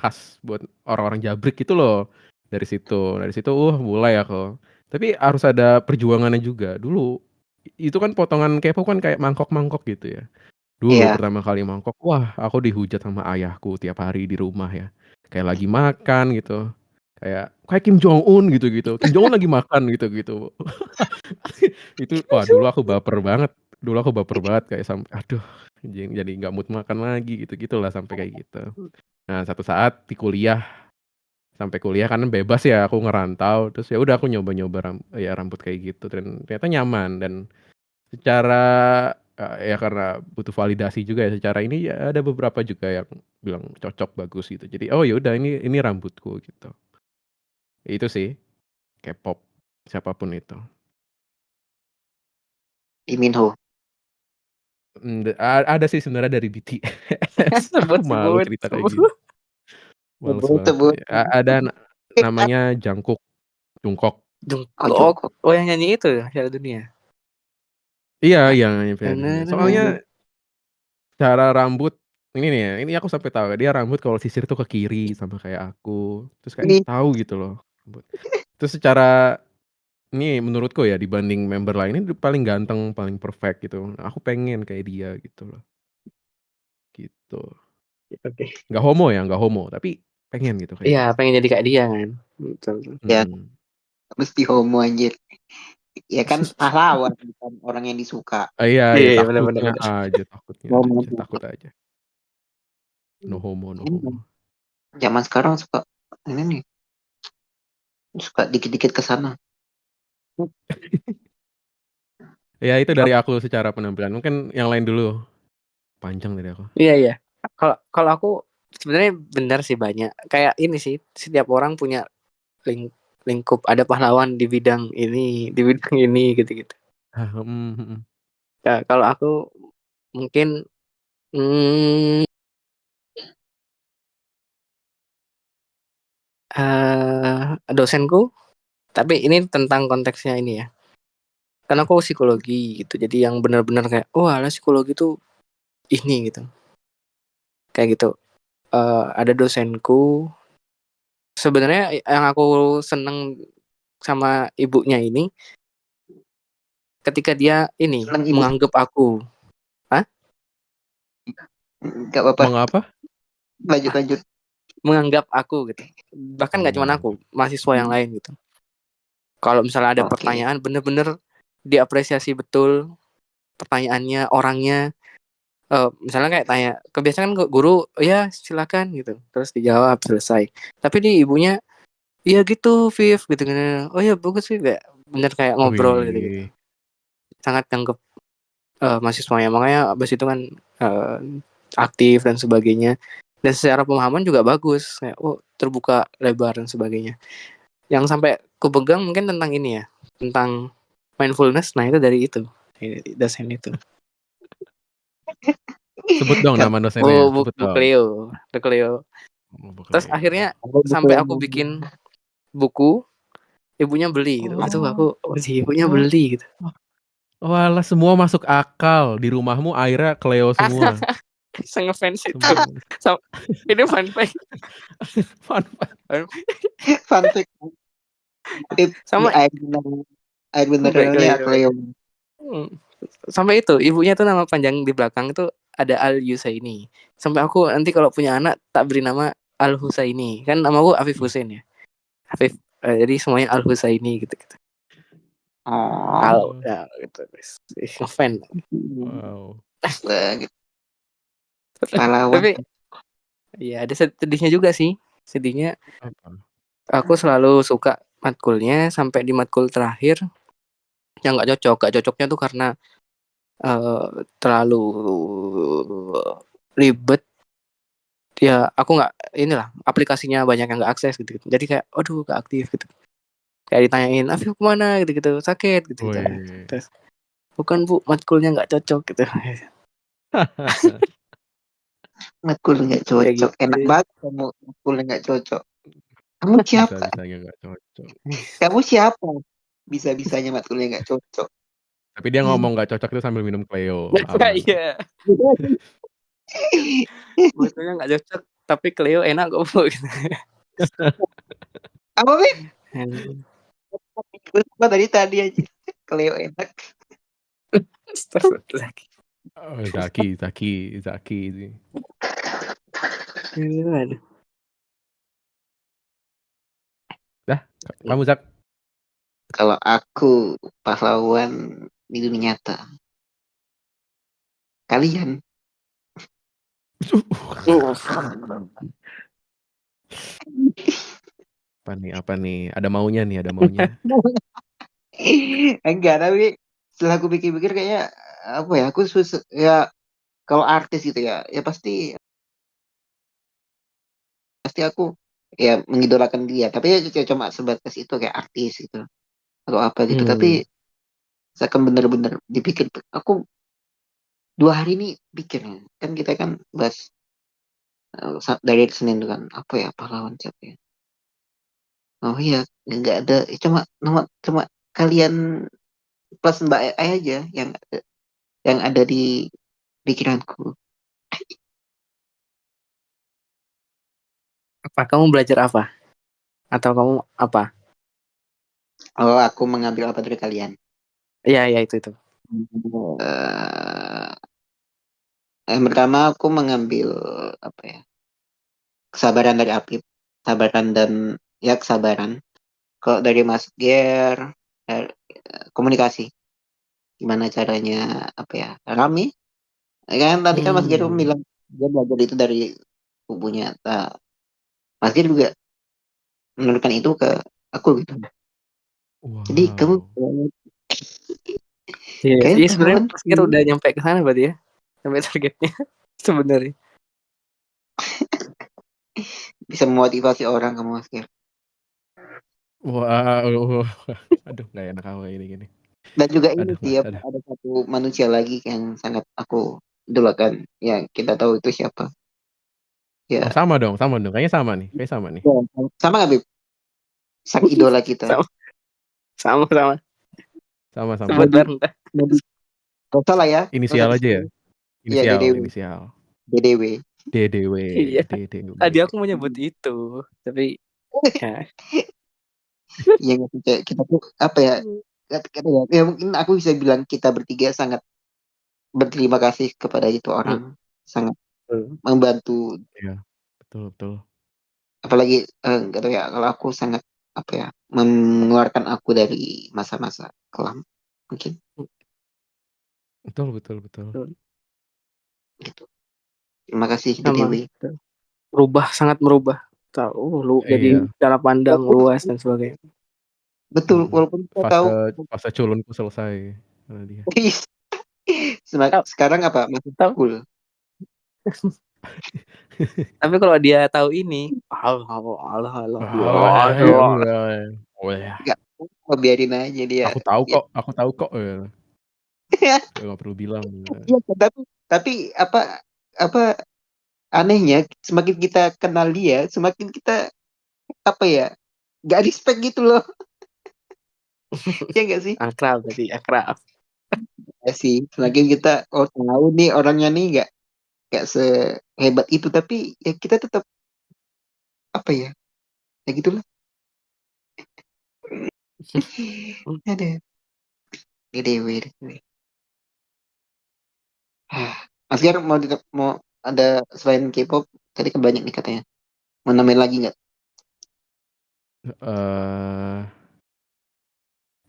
S2: khas buat orang-orang jabrik gitu loh. Dari situ mulai aku. Tapi harus ada perjuangannya juga. Dulu itu kan potongan K-pop kan kayak mangkok-mangkok gitu ya. Dulu
S1: Iya.
S2: pertama kali mangkok, wah aku dihujat sama ayahku tiap hari di rumah ya. Kayak lagi makan gitu. Kayak Kim Jong Un gitu-gitu. Kim Jong Un lagi makan gitu-gitu. Itu wah dulu aku baper banget. Kayak sampai aduh jadi nggak mood makan lagi gitu-gitulah sampai kayak gitu. Nah, satu saat sampai kuliah kan bebas ya aku ngerantau terus ya udah aku nyoba-nyoba rambut kayak gitu dan ternyata nyaman dan secara ya karena butuh validasi juga ya secara ini ya ada beberapa juga yang bilang cocok bagus gitu. Jadi oh ya udah ini rambutku gitu. Itu sih K-pop siapapun itu.
S1: Lee Min Ho.
S2: Ada sih sebenarnya dari BTS. Aku malu cerita kayak gini. Males banget.
S1: Sebut
S2: Ada namanya Jungkook.
S3: Jungkook. Oh yang nyanyi itu ya Piala Dunia.
S2: Iya, yang Piala Dunia. Soalnya cara rambut ini aku sampai tahu dia rambut kalau sisir tuh ke kiri sama kayak aku. Terus kayak
S1: ini
S2: tahu gitu loh rambut. Terus secara ini menurutku ya dibanding member lain ini paling ganteng, paling perfect gitu. Aku pengen kayak dia gitu loh. Gitu.
S3: Oke.
S2: Nggak homo, tapi pengen gitu kayak
S3: Iya,
S2: dia.
S3: pengen jadi kayak dia kan. Betul.
S1: Ya,
S2: Mhm.
S1: mesti homo anjir. Ya kan pahlawan, bukan orang yang disuka.
S2: Iya, ya
S3: Iya, benar.
S2: takutnya
S1: Homo.
S2: takut aja. No homo.
S1: Ini zaman sekarang suka ini nih, suka dikit-dikit ke sana.
S2: Ya itu dari aku secara penampilan. Mungkin yang lain dulu. Panjang dari aku.
S3: Iya. Kalau aku sebenarnya benar sih banyak. Kayak ini sih, setiap orang punya lingkup, ada pahlawan di bidang ini, gitu-gitu. Nah, kalau aku mungkin hmm, dosenku, tapi ini tentang konteksnya ini ya. Karena aku psikologi gitu, jadi yang benar-benar kayak, alah psikologi tuh ini gitu, kayak gitu. Ada dosenku, sebenarnya yang aku seneng sama ibunya ini, ketika dia ini
S1: Seneng ibu.
S3: menganggap aku,
S1: Gak apa-apa.
S2: Mengapa?
S1: Lanjut.
S3: menganggap aku gitu. Bahkan nggak cuma aku, mahasiswa yang lain gitu. Kalau misalnya ada
S1: Oke.
S3: pertanyaan, bener-bener diapresiasi betul pertanyaannya, orangnya. Misalnya kayak tanya, kebiasaan kan guru, ya silakan gitu, terus dijawab selesai. Tapi di ibunya, iya gitu, Viv gitu kan. Oh ya bagus sih, kayak bener kayak ngobrol gitu.
S2: Wih.
S3: Sangat tanggap mahasiswanya, makanya abis itu kan aktif dan sebagainya. Dan secara pemahaman juga bagus, kayak terbuka lebar dan sebagainya. Yang sampai kupegang mungkin tentang ini ya, tentang mindfulness. Nah itu dari itu, dosen itu.
S2: Sebut dong nama dosennya. Sebut
S3: Bu
S2: dong.
S3: Cleo, Bu Cleo. Terus akhirnya sampai aku bikin buku, ibunya beli gitu. Itu aku, ibunya beli gitu.
S2: Walah, semua masuk akal. Di rumahmu airnya Cleo semua.
S3: Sangat fans itu.
S2: Semua.
S3: Ini fun fact.
S2: Fun fact.
S1: Fun fact.
S3: Sama
S1: Air mineralnya Cleo.
S3: Sampai itu, ibunya tuh nama panjang di belakang itu ada Al Yusaini. Sampai aku nanti kalau punya anak tak beri nama Al Husaini. Kan nama aku Afif Husain ya. Afif. Jadi semuanya Al Husaini gitu. Al ya gitu. Fan.
S2: Wow.
S1: Pahlawan.
S3: Tapi ya ada sedihnya juga sih. Sedihnya
S2: Apa?
S3: aku selalu suka matkulnya sampai di matkul terakhir yang nggak cocoknya tuh karena terlalu ribet ya. Aku nggak, inilah aplikasinya banyak yang nggak akses gitu, jadi kayak aduh nggak aktif gitu, kayak ditanyain Afif kemana gitu sakit gitu. Terus bukan bu, matkulnya nggak cocok gitu.
S1: Matkul nggak cocok.
S3: Gitu.
S1: Enak banget kamu matkul nggak cocok. Kamu siapa?
S2: Bisa-bisanya nggak cocok.
S1: Kamu siapa? Bisa-bisanya matkulnya nggak cocok.
S2: Tapi dia ngomong nggak cocok itu sambil minum Cleo. Aman.
S3: Iya. Matkulnya nggak cocok, tapi Cleo enak kok bu. Gitu.
S1: Apa Beb? Gue tadi aja. Cleo enak.
S3: Lagi.
S2: Oh, Zaki sih. Dah, kamu Zak.
S1: Kalau aku pahlawan di dunia nyata, kalian.
S2: Apa nih? Ada maunya.
S1: Enggak, tapi setelah aku pikir-pikir kayaknya apa ya? Aku susah ya kalau artis gitu ya. Ya pasti aku ya mengidolakan dia. Tapi ya cuma sebatas itu kayak artis gitu atau apa gitu. Tapi saya akan bener-bener dipikir. Aku 2 hari ini pikir kan kita kan bahas dari Senin itu kan apa ya pahlawan siapa ya? Oh iya nggak ada cuma kalian plus Mbak Ai aja yang ada di pikiranku.
S3: Apa kamu belajar apa? Atau kamu apa?
S1: Oh, aku mengambil apa dari kalian?
S3: Iya itu.
S1: Yang pertama aku mengambil apa ya? Kesabaran dari Apip, kesabaran dan ya kesabaran. Kalau dari Mas Ger, komunikasi. Gimana caranya apa ya? Rame. Kan tadi kan Mas Ger bilang dia belajar itu dari kubunya. Nah, Mas Ger juga menurunkan itu ke aku gitu. Jadi kamu
S2: Wow.
S3: Iya, sebenarnya
S1: pahlawan.
S3: Mas Kir udah nyampe ke sana berarti ya. Sampai targetnya sebenarnya.
S1: Bisa memotivasi orang kamu Mas Ger.
S2: Wow. Aduh, nggak enak aku kayak gini.
S1: Dan juga ini
S2: Aduh,
S1: sih
S2: Mas,
S1: ada satu manusia lagi yang sangat aku idolakan. Ya kita tahu itu siapa. Ya,
S2: Oh, sama dong. Kayaknya sama nih.
S1: ya, sama nggak Bib? Sang idola kita.
S3: Sama.
S2: Sama.
S3: Sebut bareng dah.
S1: Gak salah ya.
S2: Inisial aja ya.
S1: Iya,
S2: Inisial.
S1: DDW.
S2: DDW.
S3: Iya. Tadi aku mau nyebut itu, tapi ya.
S1: Iya, kita tuh apa ya? Ya mungkin aku bisa bilang kita bertiga sangat berterima kasih kepada itu orang. Sangat membantu.
S2: Iya, betul.
S1: Apalagi nggak tahu ya, kalau aku sangat apa ya, mengeluarkan aku dari masa-masa kelam mungkin
S2: Betul.
S1: gitu. Terima kasih
S3: Sama.
S1: DDW.
S3: Sangat merubah. Tahu lu jadi
S2: Iya.
S3: cara pandang luas dan sebagainya.
S1: Betul, walaupun kita tahu
S2: Fase culunku selesai karena dia.
S1: sekarang apa masih cool.
S3: Tapi kalau dia tahu ini, Allah.
S1: Enggak, biarin aja dia.
S2: Aku tahu kok. Nggak perlu bilang.
S1: Iya, tapi apa anehnya semakin kita kenal dia, semakin kita apa ya? Gak respect gitu loh. Iya gak sih?
S3: Akrab.
S1: Ya sih, semakin kita tahu nih orangnya nih gak sehebat itu, tapi ya kita tetap apa ya? Ya gitulah. Ada DDW. Mas Gar mau ada selain K-pop tadi kan banyak nih katanya. Mau nambahin lagi nggak?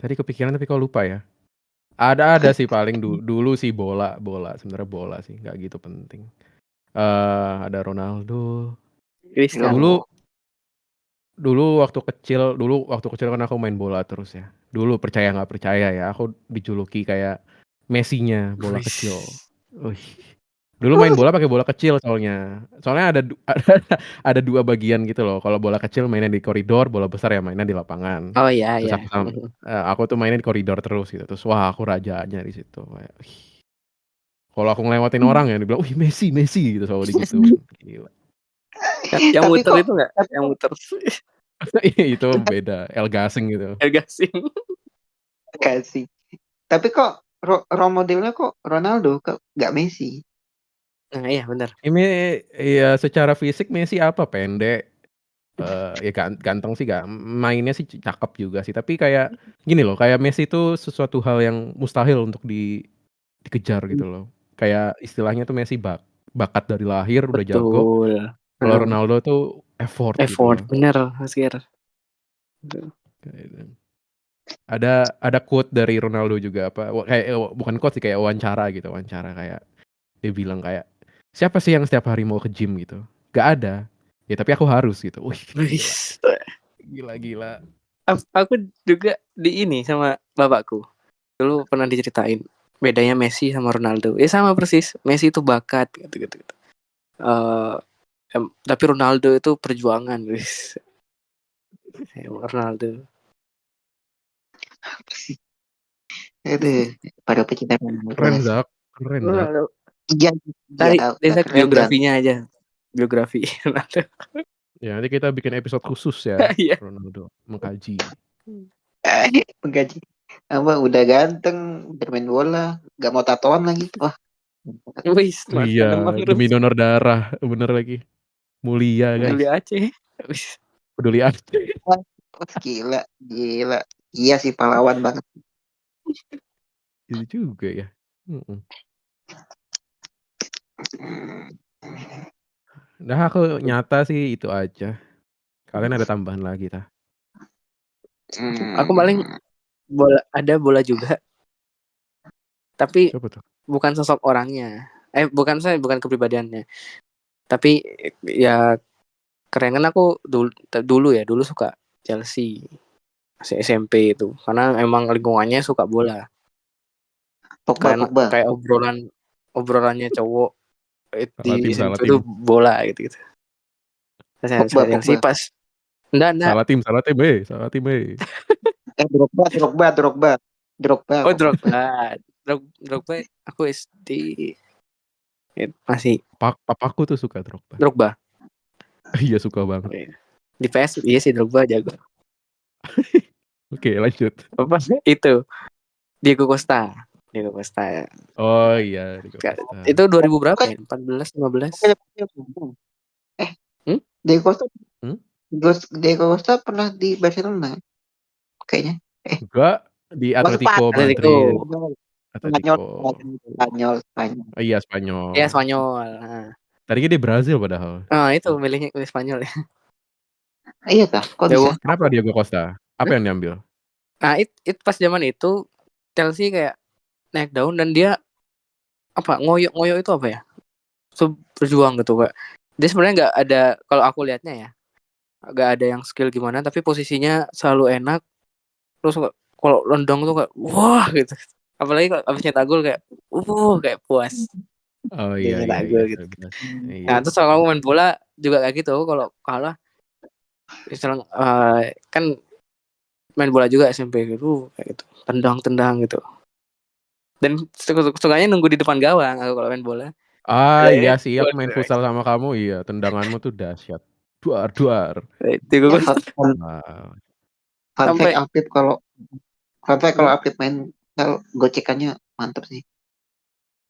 S2: Tadi kepikiran tapi kok lupa ya. Ada sih paling dulu sih bola sebenarnya bola sih nggak gitu penting. Ada Ronaldo. Dulu waktu kecil kan aku main bola terus ya. Dulu percaya nggak percaya ya, aku dijuluki kayak Messi-nya bola kecil. Dulu main bola pakai bola kecil soalnya ada dua bagian gitu loh. Kalau bola kecil mainnya di koridor, bola besar ya mainnya di lapangan.
S3: Oh iya.
S2: Terus aku tuh mainnya di koridor terus gitu. Terus wah aku rajanya di situ. Kalau aku ngelewatin orang ya dibilang, "Wih Messi" gitu selalu digituin. Gila.
S3: Yang muter itu enggak? Yang muter.
S2: Itu beda, El Gasing gitu.
S1: Kasih. Tapi kok role modelnya kok Ronaldo, kok nggak Messi?
S3: Nah iya benar.
S2: Ini ya secara fisik Messi apa pendek, ya ganteng sih mainnya sih cakep juga sih. Tapi kayak gini loh, kayak Messi itu sesuatu hal yang mustahil untuk dikejar gitu loh. Kayak istilahnya tuh Messi bakat dari lahir udah jago. Kalau Ronaldo tuh effort gitu loh.
S3: Bener Mas Ger.
S2: Ada quote dari Ronaldo juga kayak bukan quote sih kayak wawancara kayak dia bilang kayak siapa sih yang setiap hari mau ke gym gitu? Gak ada. Ya tapi aku harus gitu. Wih, gila.
S3: Aku juga di ini sama bapakku. Dulu pernah diceritain bedanya Messi sama Ronaldo. Ya sama persis. Messi itu bakat gitu. Tapi Ronaldo itu perjuangan, guys. Ronaldo.
S1: Apa sih? Pada pecinta
S2: Keren Zak.
S1: Iya.
S3: Lihat biografinya aja. Biografi Ronaldo.
S2: Ya nanti kita bikin episode khusus ya Ronaldo mengkaji.
S1: Mengkaji. Apa udah ganteng, bermain bola, gak mau tatoan lagi. Wah.
S2: Iya, demi donor darah, bener lagi. Mulia guys.
S3: Peduli Aceh.
S2: Peduli Aceh.
S1: Gila. Iya sih pahlawan banget.
S2: Itu juga ya. Nah aku nyata sih itu aja. Kalian ada tambahan lagi tah?
S3: Aku paling bola juga. Tapi
S2: Siapa tuh?
S3: bukan sosok orangnya. Bukan kepribadiannya. Tapi ya keren kan aku dulu suka Chelsea. Masih SMP itu. Karena emang lingkungannya suka bola.
S1: Pogba.
S3: Kayak obrolannya cowok
S2: Salah
S3: di
S2: tim, salah
S3: SMP
S2: tim.
S3: itu bola gitu. Saya
S1: Pogba.
S3: Chelsea pas enggak.
S2: Salah tim, salah tim.
S1: Drogba.
S3: Oh, Drogba aku SD masih
S2: Papaku tuh suka Drogba.
S3: Drogba.
S2: Iya suka banget.
S3: Oh, iya. Di PS iya sih Drogba jago.
S2: Oke, lanjut.
S3: Apa itu? Diego Costa. Ya.
S2: Oh iya, Diego Costa.
S3: Itu 2000 berapa ya? 14, 15.
S1: Diego Costa pernah di Barcelona kayaknya.
S2: Enggak, di Atletico Madrid. Atletico.
S1: Spanyol.
S2: Iya, Spanyol.
S3: Iya, Spanyol. Nah.
S2: Tadinya di Brazil padahal.
S3: Itu milih Spanyol ya.
S1: Iya kah? Kok bisa?
S2: Kenapa Diego Costa? Apa yang diambil?
S3: Nah, itu pas zaman itu Chelsea kayak naik daun dan dia ngoyo itu apa ya? Berjuang gitu, Kak. Dia sebenarnya nggak ada, kalau aku lihatnya ya, nggak ada yang skill gimana, tapi posisinya selalu enak. Terus kalau lendang tuh kayak wah gitu. Apalagi kalau abis nyetak gol kayak kayak puas.
S2: Oh
S3: Dia
S2: iya
S3: nyetak gol gitu.
S2: Iya.
S3: Nah, terus kalau main bola juga kayak gitu. Kalau kalah misalnya kan main bola juga SMP gitu kayak gitu. Tendang gitu. Dan sukanya nunggu di depan gawang aku kalau main bola.
S2: Iya sih, aku main futsal sama kamu, iya, tendanganmu tuh dahsyat. Duar.
S3: Itu gue
S1: sampai Apip kalau Apip main gocekannya mantap sih.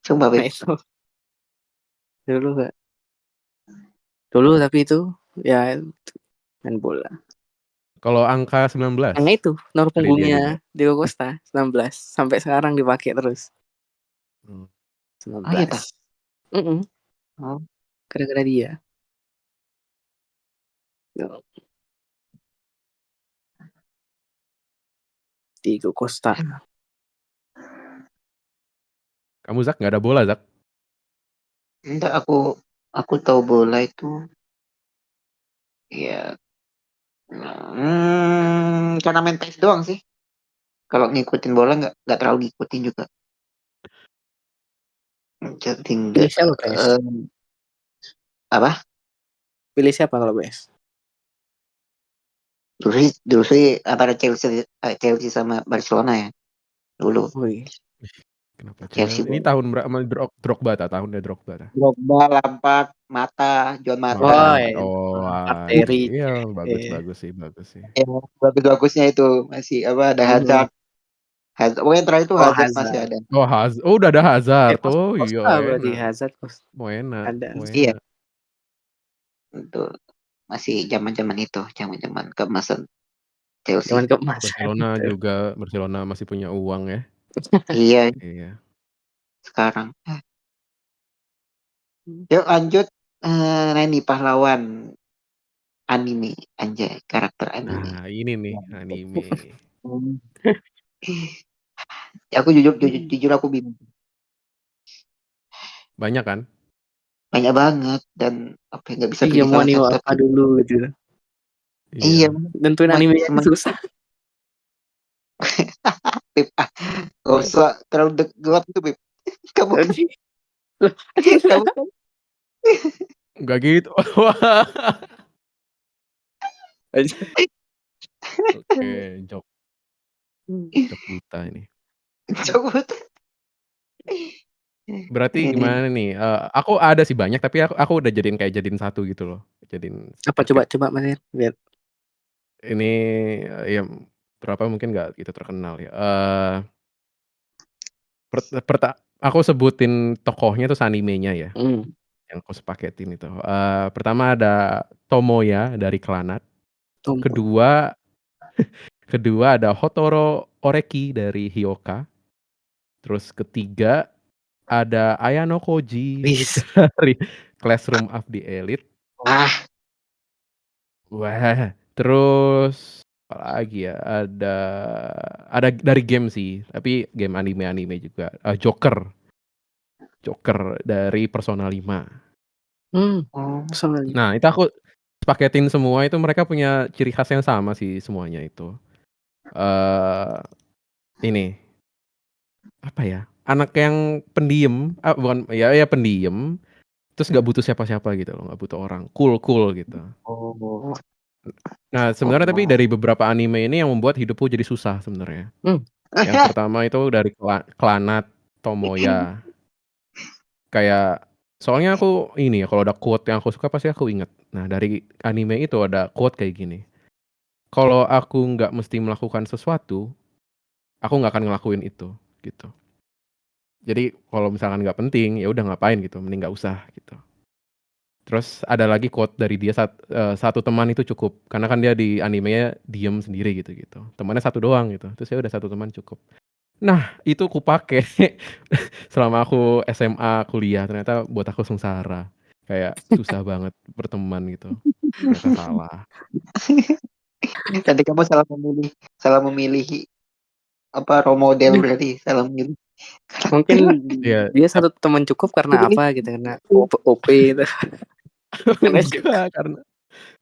S1: Coba
S3: nah, itu dulu tapi itu ya main bola.
S2: Kalau angka 19?
S3: Yang itu nomor punggungnya Diego Costa 19 sampai sekarang dipakai terus. 19.
S1: Oh iya tak?
S3: Gara-gara dia. Diego Costa.
S2: Kamu Zak nggak ada bola Zak?
S1: Enggak, aku tahu bola itu ya karena main PES doang sih. Kalau ngikutin bola nggak terlalu ngikutin juga. Jadi
S3: Pilih siapa PS?
S1: Apa?
S3: Pilih siapa kalau PS?
S1: Dulu sih antara Chelsea sama Barcelona ya. Dulu.
S2: Kenapa Chelsea? Ini tahun berapa? Drogba Drogba.
S1: Drogba, Lampard, Mata, John Mata.
S3: Arteri.
S2: Iya, bagus sih.
S1: Ya, bagusnya itu masih ada Hazard. Pokoknya terakhir itu Hazard masih ada.
S2: Oh, udah ada Hazard. Oh iya.
S3: Berarti Hazard
S2: mau enak.
S1: Iya. Itu masih zaman itu, zaman keemasan Chelsea.
S3: Zaman keemasan.
S2: Barcelona masih punya uang ya.
S1: Iya. Sekarang. Yuk lanjut. Ini pahlawan anime, anjay, karakter anime.
S2: Nah, ini nih anime.
S1: Aku jujur aku bingung.
S2: Banyak kan?
S1: Banyak banget dan apa yang nggak bisa
S3: pilih salah satu. Apa dulu gitu.
S1: Iya.
S3: Tentuin animenya susah.
S1: Pip, gak usah terlalu gelap itu Pip. Kamu
S2: Enggak gitu. Oke, jok buta ini. Berarti gimana nih? Aku ada sih banyak tapi aku udah jadiin satu gitu loh.
S3: Apa coba Mas lihat.
S2: Ini ya berapa mungkin nggak gitu terkenal ya. Aku sebutin tokohnya tuh animenya ya. Yang aku sepaketin itu. Pertama ada Tomoya dari Clannad. Kedua Kedua ada Hotoro Oreki dari Hyoka. Terus ketiga ada Ayano Koji
S3: Wis.
S2: dari Classroom of the Elite.
S1: Ah,
S2: Wah, terus apa lagi ya? Ada dari game sih, tapi game anime juga. Joker dari Persona 5.
S3: Soalnya.
S2: Nah, itu aku paketin semua itu mereka punya ciri khas yang sama sih semuanya itu. eh ini apa ya? Anak yang pendiam, bukan ya pendiam, terus nggak butuh siapa-siapa gitu loh, nggak butuh orang, cool gitu.
S1: oh,
S2: Nah, sebenarnya tapi dari beberapa anime ini yang membuat hidupku jadi susah sebenarnya. Yang pertama itu dari Clanat Tomoya. Kayak soalnya aku ini ya kalau ada quote yang aku suka pasti aku inget. Nah, dari anime itu ada quote kayak gini. Kalau aku nggak mesti melakukan sesuatu, aku nggak akan ngelakuin itu gitu. Jadi kalau misalkan nggak penting ya udah ngapain gitu, mending nggak usah gitu. Terus ada lagi quote dari dia satu teman itu cukup karena kan dia di animenya diem sendiri gitu. Temannya satu doang gitu. Terus ya udah satu teman cukup. Nah, itu kupake selama aku SMA, kuliah, ternyata buat aku sengsara. Kayak susah banget berteman gitu. Ternyata salah.
S1: Nanti kamu salah memilih apa role model berarti salah memilih.
S3: Mungkin
S2: Iya,
S3: dia satu teman cukup karena apa gitu, karena OP itu. Karena
S2: enggak,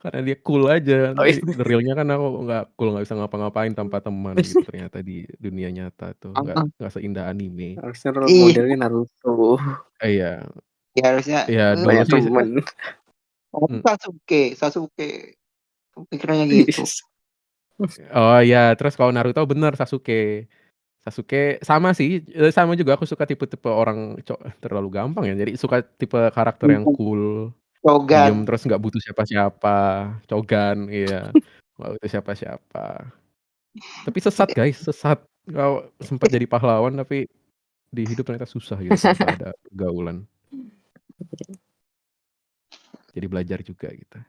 S2: karena dia cool aja.
S3: oh,
S2: Tapi the real-nya kan aku nggak cool, nggak bisa ngapa-ngapain tanpa teman gitu. Ternyata di dunia nyata tuh nggak seindah anime.
S3: harusnya role
S1: Ih,
S3: modelnya Naruto.
S2: Iya,
S1: ya harusnya
S2: ya dulu
S3: Banyak
S2: sih.
S3: temen.
S1: Sasuke pikirannya gitu.
S2: Oh iya, terus kalau Naruto bener Sasuke sama sih, sama juga aku suka tipe-tipe orang terlalu gampang ya. Jadi suka tipe karakter yang cool, diem
S1: Shogun.
S2: terus nggak butuh siapa-siapa, Cogan, iya, nggak butuh siapa-siapa. Tapi sesat guys, sesat. Kalau sempat jadi pahlawan tapi di hidup ternyata susah gitu tanpa ada pergaulan. Jadi belajar juga gitu.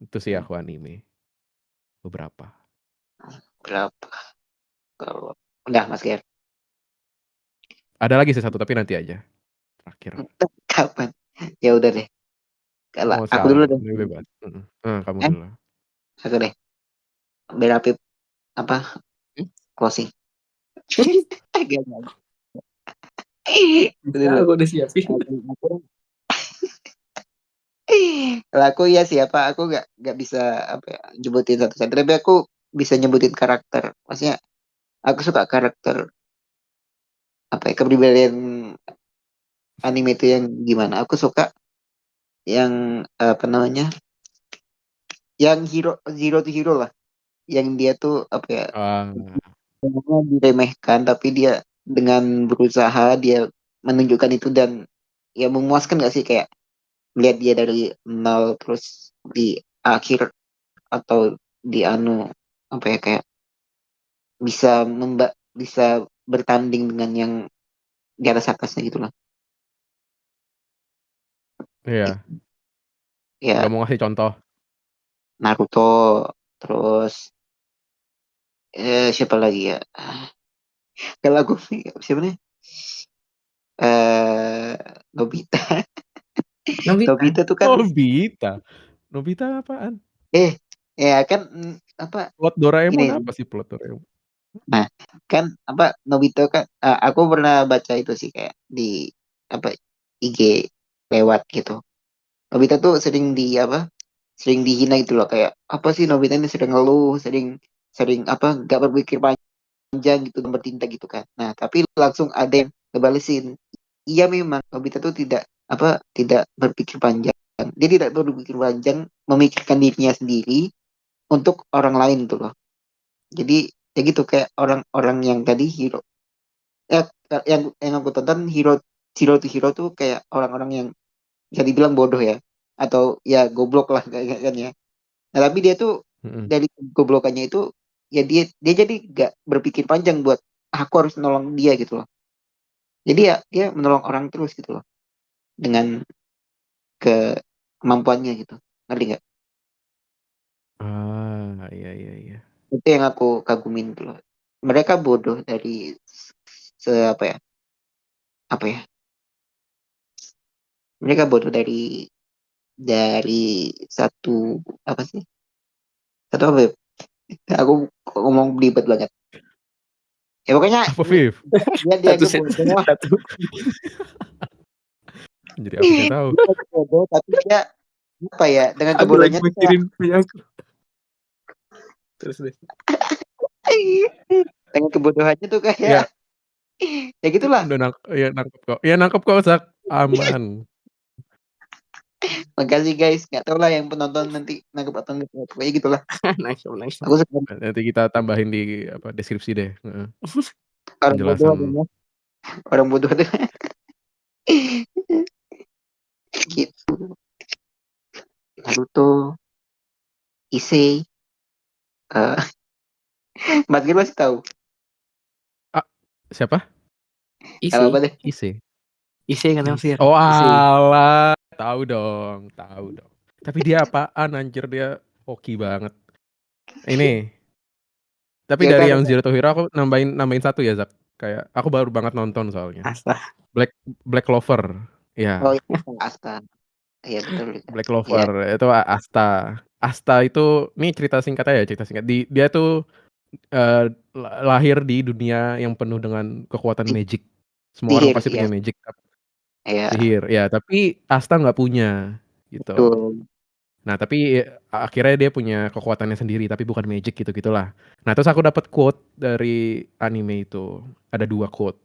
S2: Itu sih aku anime beberapa.
S1: Berapa? Kalau udah Mas Ger.
S2: Ada lagi sih satu tapi nanti aja. Terakhir.
S1: Kapan? Ya udah deh. Kalau
S2: Mau
S1: aku dulu
S2: sekarang,
S1: deh.
S2: ini bebas. Kamu
S1: Eh,
S2: dulu.
S1: aku deh. Berapip apa closing? Agak. Dulu.
S3: Aku udah siapin.
S1: Kalau aku ya siapa aku nggak bisa apa ya, nyebutin satu-satu tapi aku bisa nyebutin karakter. Maksudnya aku suka karakter apa ya, kepribadian anime itu yang gimana. Aku suka yang apa namanya, yang zero to hero lah, yang dia tuh apa ya,
S2: Ah,
S1: sebenarnya diremehkan tapi dia dengan berusaha dia menunjukkan itu dan ya memuaskan gak sih kayak lihat dia dari nol terus di akhir atau di apa ya kayak bisa bertanding dengan yang di atas atasnya gitu lah.
S2: iya.
S1: Ya
S2: Gak mau ngasih contoh.
S1: Naruto, terus siapa lagi ya, kalau aku siapa nih, eh Nobita.
S3: Nobita.
S1: Nobita tuh kan
S2: Nobita. Nobita apaan?
S1: eh ya kan apa
S2: Plot
S1: ini.
S2: Doraemon apa sih plot Doraemon?
S1: Nah, kan apa Nobita kan aku pernah baca itu sih kayak di apa IG lewat gitu. Nobita tuh sering sering dihina gitu loh kayak apa sih Nobita ini sering ngeluh, sering sering apa gak berpikir panjang gitu dan bertindak gitu kan. Nah, tapi langsung ada yang ngebalesin. Iya memang Nobita tuh tidak berpikir panjang. Dia tidak berpikir panjang memikirkan dirinya sendiri untuk orang lain tuh loh. Jadi ya gitu kayak orang-orang yang tadi hero ya, yang aku tonton hero to hero tuh kayak orang-orang yang bisa dibilang bodoh ya atau ya goblok lah kayak kan ya. Nah, tapi dia tuh
S2: Mm-mm.
S1: dari goblokannya itu ya dia dia jadi gak berpikir panjang buat aku harus nolong dia gitu loh. Jadi ya dia menolong orang terus gitu loh dengan ke kemampuannya gitu. Ngerti nggak?
S2: Ah, iya.
S1: Itu yang aku kagumin tuh. Mereka bodoh dari apa ya? Apa ya? Mereka bodoh dari satu apa sih? Satu apa ya? Aku ngomong belibet banget. Ya pokoknya
S2: Apa Viv?
S1: dia
S3: Satu
S1: itu bodoh.
S3: satu.
S2: Jadi apa saya tahu.
S1: Dia bodoh tapi dia apa ya? Dengan
S3: Aku lagi
S1: kebodohannya tuh kayak
S3: mikirin punya aku. Terus deh.
S1: dengan kebodohannya tuh kayak
S2: Ya,
S1: ya gitulah.
S2: udah nangkep kok. Ya nangkep kok, Zak. Aman.
S1: Makasih guys. Nggak tahu lah yang penonton nanti nangkep atau enggak. Pokoknya gitulah.
S3: Nice.
S1: Aku suka
S2: Nanti kita tambahin di deskripsi deh.
S1: orang bodoh
S2: Penjelasan.
S1: adanya. Orang bodoh ada. Gitu. Naruto, Issei, eh Mas Gir masih tahu.
S2: Siapa?
S1: Kalau apa
S3: Isi.
S1: deh?
S3: Isi kan Mas Fir.
S2: Oh
S3: Isi.
S2: alah. Tahu dong. Tapi dia apaan anjir, dia hoki banget. Ini. Tapi
S1: Ya
S2: dari
S1: udah,
S2: yang Zero to Hero aku nambahin satu ya, Zak. Kayak aku baru banget nonton soalnya.
S3: Asta.
S2: Black Clover. Ya.
S1: oh ya, Asta. Iya betul.
S2: Black
S1: Ya,
S2: Clover itu Asta. Asta itu ini cerita singkat aja, cerita singkat. Dia tuh lahir di dunia yang penuh dengan kekuatan magic. Semua orang
S1: sihir
S2: pasti
S1: ya.
S2: punya magic,
S1: Iya,
S2: sihir. Ya, tapi Asta nggak punya gitu.
S1: betul.
S2: Nah, tapi akhirnya dia punya kekuatannya sendiri, tapi bukan magic gitu-gitulah. Nah, terus aku dapat quote dari anime itu. Ada 2 quote.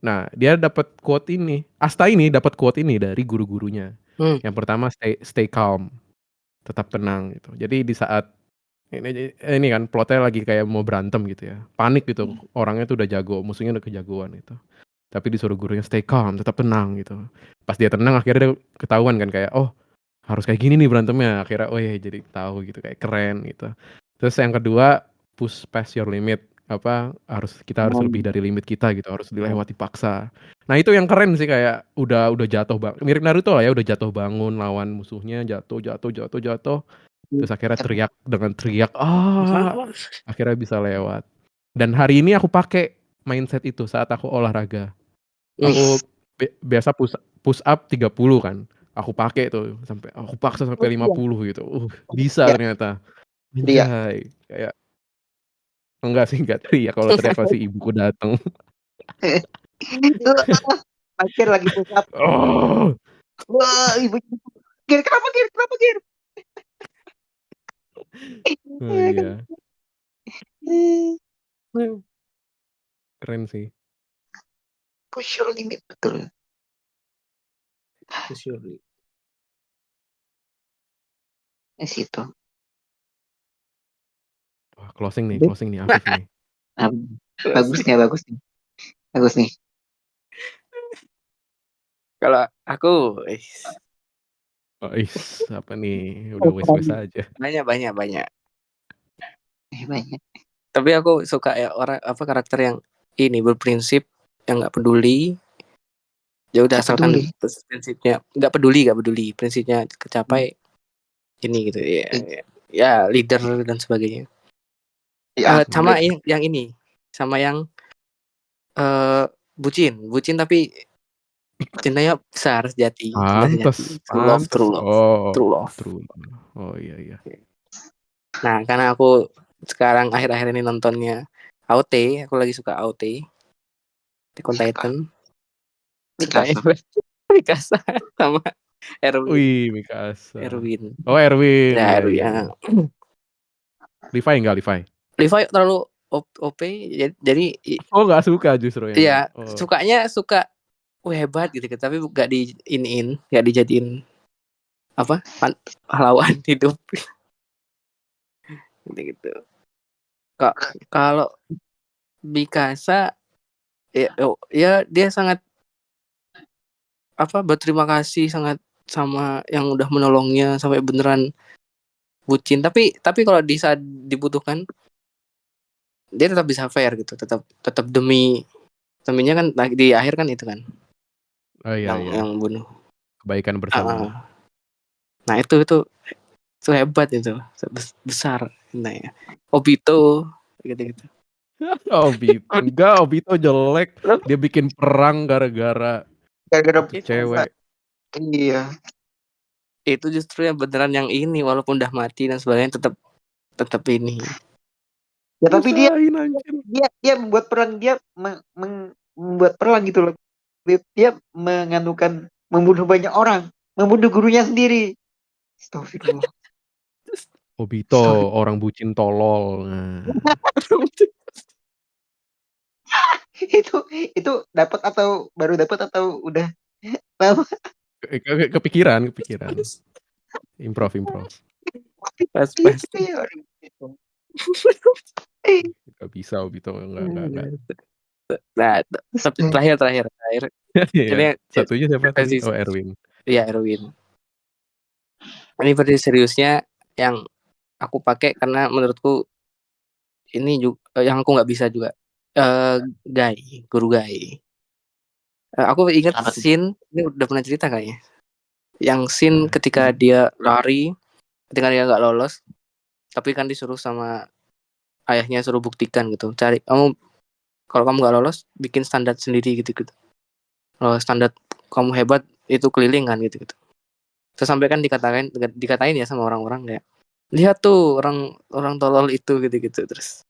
S2: Nah, dia dapat quote ini. Asta ini dapat quote ini dari guru-gurunya. Yang pertama stay calm, tetap tenang gitu. Jadi di saat ini kan plotnya lagi kayak mau berantem gitu ya. Panik gitu. Orangnya tuh udah jago, musuhnya udah kejagoan gitu. Tapi disuruh gurunya stay calm, tetap tenang gitu. Pas dia tenang akhirnya dia ketahuan kan kayak oh harus kayak gini nih berantemnya. Akhirnya oh ya jadi tahu gitu, kayak keren gitu. Terus yang kedua push past your limit, kita harus lebih dari limit kita gitu, harus dilewati paksa. Nah itu yang keren sih, kayak udah jatuh mirip Naruto lah ya, udah jatuh bangun lawan musuhnya, jatuh terus akhirnya teriak dengan teriak akhirnya bisa lewat. Dan hari ini aku pakai mindset itu saat aku olahraga. Aku biasa push up 30 kan. Aku pakai tuh aku paksa sampai 50 gitu. Bisa
S1: Ya,
S2: ternyata.
S1: dia.
S2: Anjay, kayak enggak sih, enggak teriak. Kalau teriak pasti ibuku datang.
S1: Akhir lagi push up.
S2: Oh,
S1: Wah, ibu. Gir, kenapa Gir? Kenapa Gir?
S2: oh iya, keren sih.
S1: Push your limit, betul. Situ.
S2: Wah, closing nih Afif nih.
S1: Bagus nih.
S3: Kalau aku
S2: Oh, apa nih? Udah wes-wes aja.
S3: banyak.
S1: Banyak.
S3: Tapi aku suka ya karakter yang ini berprinsip, yang nggak peduli. Ya udah asalkan prinsipnya nggak peduli prinsipnya kecapai ini gitu ya. Ya leader dan sebagainya. Sama yang ini, sama yang bucin tapi cintanya besar, sejati.
S2: Pantes.
S3: True love.
S2: Oh iya.
S3: Nah, karena aku sekarang akhir-akhir ini nontonnya AOT, aku lagi suka AOT, Attack on Titan. Mikasa sama Erwin.
S2: Wih, Mikasa.
S3: Erwin.
S2: Oh, Erwin.
S3: Ya,
S2: Iya. Levi enggak,
S3: Levi terlalu OP, jadi
S2: oh nggak suka justru ya.
S3: Iya, suka hebat gitu, tapi nggak nggak dijadiin pahlawan hidup gitu. Kalau Mikasa ya dia sangat berterima kasih sangat sama yang udah menolongnya sampai beneran bucin, tapi kalau di saat dibutuhkan dia tetap bisa fair gitu, tetap deminya kan di akhir kan itu kan yang bunuh
S2: kebaikan bersama.
S3: Nah itu Itu hebat itu, besar. Nah ya. Obito gitu-gitu.
S2: Obito jelek. Dia bikin perang gara-gara itu cewek.
S1: Iya.
S3: Itu justru yang beneran yang ini, walaupun udah mati dan sebagainya tetap ini.
S1: Ya tapi dia membuat perang, dia membuat perang gitu loh. Dia membunuh banyak orang, membunuh gurunya sendiri. Astagfirullah.
S2: Obito orang bucin tolol. Nah.
S1: itu dapat atau baru dapat atau udah lama?
S2: Kepikiran. Improv.
S3: Pas.
S2: Gak bisa Obito enggak.
S3: Nah, tapi terakhir.
S2: Ini satunya siapa tadi? Oh, Erwin.
S3: Iya, Erwin. Ini versi seriusnya yang aku pakai karena menurutku ini juga yang aku nggak bisa juga. Guru Guy. Aku ingat scene, ini udah pernah cerita kayaknya. Yang scene ketika dia lari, ketika dia nggak lolos, tapi kan disuruh sama ayahnya suruh buktikan gitu. Kalau kamu nggak lolos, bikin standar sendiri gitu. Kalau standar kamu hebat itu keliling kan gitu. Terus sampai kan dikatain ya sama orang-orang kayak, lihat tuh orang tolol itu gitu. Terus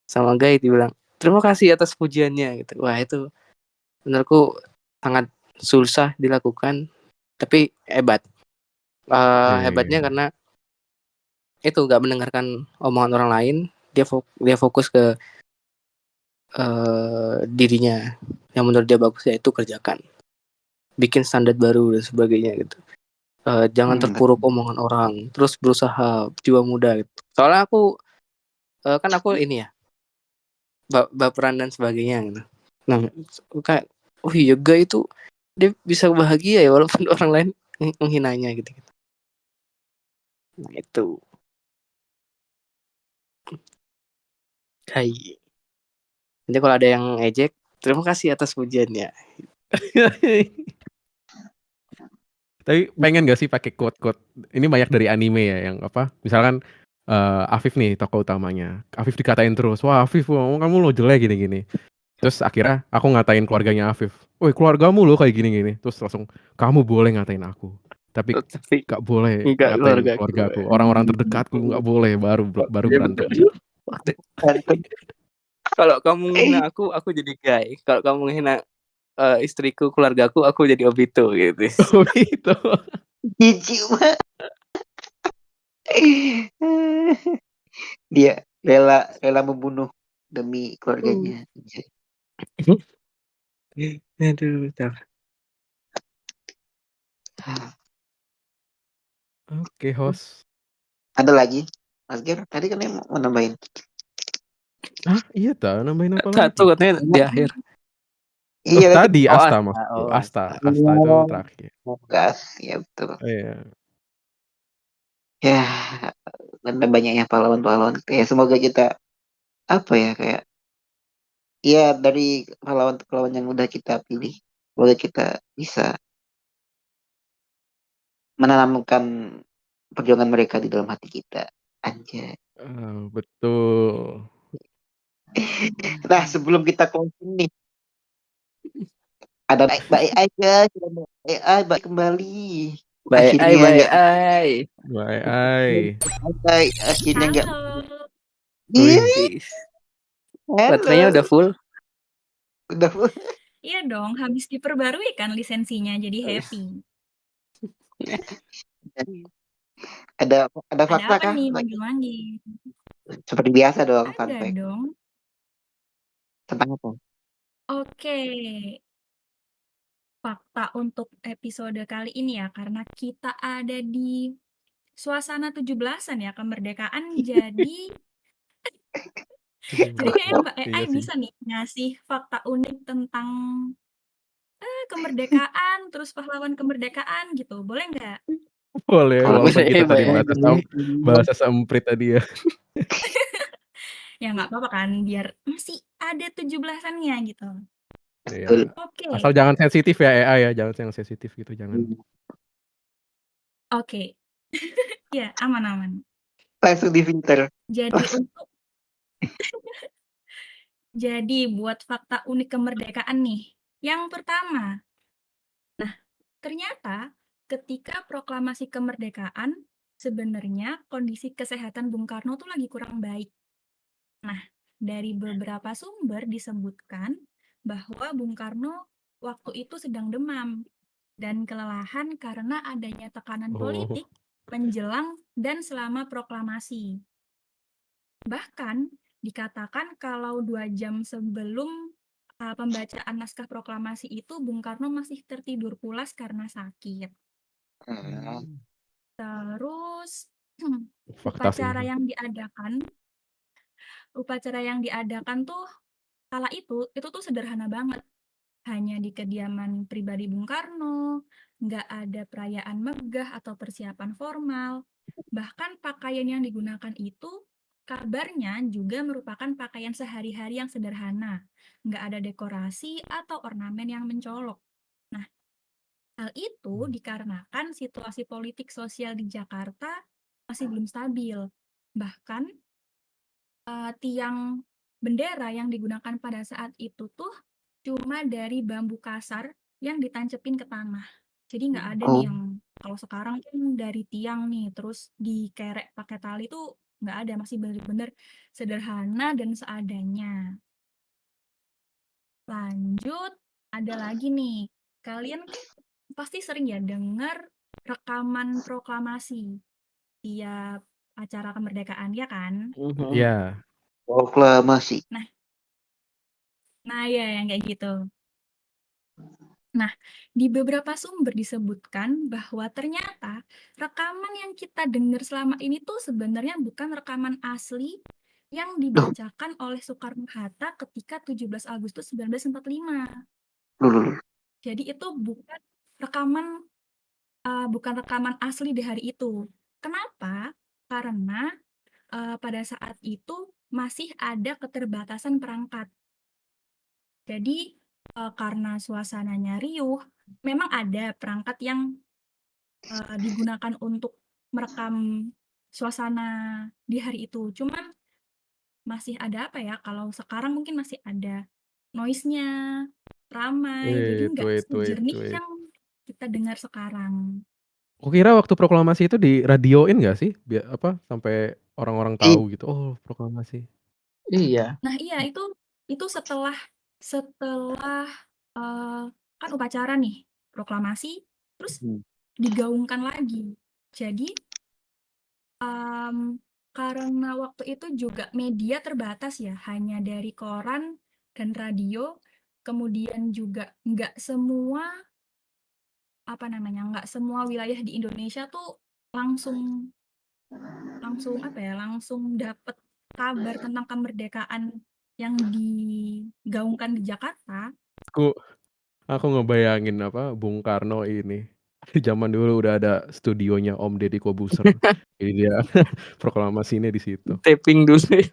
S3: sama Guy dibilang, terima kasih atas pujiannya gitu. Wah, itu menurutku sangat susah dilakukan, tapi hebat. Hebatnya karena itu nggak mendengarkan omongan orang lain, dia fokus ke dirinya yang menurut dia bagus, yaitu kerjakan, bikin standar baru dan sebagainya gitu. Jangan terpuruk omongan orang, terus berusaha, jiwa muda gitu. Soalnya aku kan aku ini ya baperan dan sebagainya gitu. Nah kayak iya Guy itu dia bisa bahagia ya walaupun orang lain menghinanya gitu. Nah itu Guy. Nanti kalau ada yang ejek, terima kasih atas pujiannya.
S2: Tapi pengen gak sih pakai quote-quote? Ini banyak dari anime ya, yang apa? Misalkan Afif nih tokoh utamanya. Afif dikatain terus, wah Afif, kamu lo jelek gini-gini. Terus akhirnya aku ngatain keluarganya Afif. Woi, keluargamu lo kayak gini-gini. Terus langsung, kamu boleh ngatain aku, tapi gak boleh ngatain keluargaku. Orang-orang terdekatku gak boleh, baru berantem.
S3: Kalau kamu menghina aku jadi Guy. Kalau kamu menghina istriku, keluargaku, aku jadi Obito gitu.
S2: Obito.
S1: Jijik banget. Dia rela membunuh demi keluarganya.
S3: Aduh,
S2: Oke, host.
S1: Ada lagi, Mas Ger? Tadi kan mau nambahin.
S2: Iya tak, nambahin apa lagi?
S3: Satu katanya di akhir.
S2: Iya tadi Asta maksudku. Asta itu terakhir.
S1: Ya betul.
S2: Iya.
S1: Ya, ada banyaknya pahlawan-pahlawan. Ya semoga kita kayak ya dari pahlawan-pahlawan yang udah kita pilih, semoga kita bisa menanamkan perjuangan mereka di dalam hati kita. Anjay.
S2: Betul.
S1: Nah, sebelum kita closing nih, ada baik aja, baik kembali.
S3: Bye.
S1: Akhirnya nggak.
S3: Baterainya udah full.
S4: Iya dong, habis diperbarui kan lisensinya, jadi happy.
S1: Ada fakta
S4: apa
S1: kah?
S4: Nih manggil-manggil?
S1: Seperti biasa dong.
S4: Ada dong.
S1: Tentang apa?
S4: Oke. Fakta untuk episode kali ini ya, karena kita ada di suasana 17-an ya, kemerdekaan. Jadi kayaknya Mbak AI bisa nih ngasih fakta unik tentang kemerdekaan, terus pahlawan kemerdekaan gitu. Boleh nggak?
S2: Boleh, walaupun kita tadi bahasa semprit tadi ya.
S4: Ya nggak apa-apa kan, biar masih ada 17-annya gitu.
S2: Iya. Oke. Asal jangan sensitif ya AI ya, jangan yang sensitif gitu, jangan.
S4: Oke. Iya, aman-aman.
S1: Langsung di filter.
S4: Jadi buat fakta unik kemerdekaan nih. Yang pertama, nah ternyata ketika proklamasi kemerdekaan sebenarnya kondisi kesehatan Bung Karno tuh lagi kurang baik. Nah, dari beberapa sumber disebutkan bahwa Bung Karno waktu itu sedang demam dan kelelahan karena adanya tekanan politik menjelang dan selama proklamasi. Bahkan dikatakan kalau 2 jam sebelum pembacaan naskah proklamasi itu Bung Karno masih tertidur pulas karena sakit. Terus
S2: Fakta sih.
S4: upacara yang diadakan tuh kala itu tuh sederhana banget. Hanya di kediaman pribadi Bung Karno, nggak ada perayaan megah atau persiapan formal. Bahkan pakaian yang digunakan itu kabarnya juga merupakan pakaian sehari-hari yang sederhana. Nggak ada dekorasi atau ornamen yang mencolok. Nah, hal itu dikarenakan situasi politik sosial di Jakarta masih belum stabil. Bahkan tiang bendera yang digunakan pada saat itu tuh cuma dari bambu kasar yang ditancepin ke tanah. Jadi nggak ada nih yang kalau sekarang kan dari tiang nih terus dikerek pakai tali tuh nggak ada, masih bener-bener sederhana dan seadanya. Lanjut, ada lagi nih. Kalian kan pasti sering ya dengar rekaman proklamasi tiap acara kemerdekaan ya kan?
S2: Iya.
S1: Proklamasi.
S4: Nah ya yang kayak gitu. Nah, di beberapa sumber disebutkan bahwa ternyata rekaman yang kita dengar selama ini tuh sebenarnya bukan rekaman asli yang dibacakan oleh Soekarno-Hatta ketika 17 Agustus 1945. Jadi itu bukan rekaman asli di hari itu. Kenapa? Karena pada saat itu masih ada keterbatasan perangkat. Jadi karena suasananya riuh, memang ada perangkat yang digunakan untuk merekam suasana di hari itu. Cuman masih ada apa ya? Kalau sekarang mungkin masih ada noise-nya, ramai, jadi nggak sejernih yang kita dengar sekarang.
S2: Kukira waktu proklamasi itu diradioin nggak sih? Sampai orang-orang tahu gitu. Oh, proklamasi.
S3: Iya.
S4: Nah iya itu setelah kan upacara nih proklamasi terus digaungkan lagi. Jadi karena waktu itu juga media terbatas ya, hanya dari koran dan radio, kemudian juga nggak semua wilayah di Indonesia tuh langsung dapet kabar tentang kemerdekaan yang digaungkan di Jakarta.
S2: Aku ngebayangin Bung Karno ini. Zaman dulu udah ada studionya Om Deddy Corbuzier. Jadi dia proklamasinya di situ.
S3: Taping dulu ya.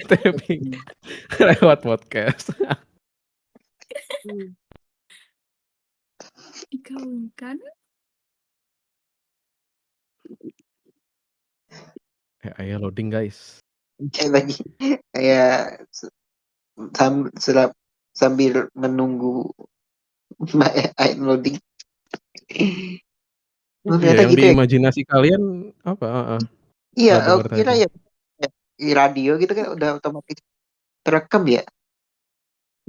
S2: Taping lewat podcast.
S4: Digaungkan.
S2: Ayo loading guys.
S1: Lagi kayak sambil menunggu air loading.
S2: Iya, yang
S1: gitu
S2: diimajinasi kalian apa?
S1: Iya,
S2: Nggak dengar
S1: aku kira
S2: tadi.
S1: ya di radio gitu kan udah otomatis terekam ya.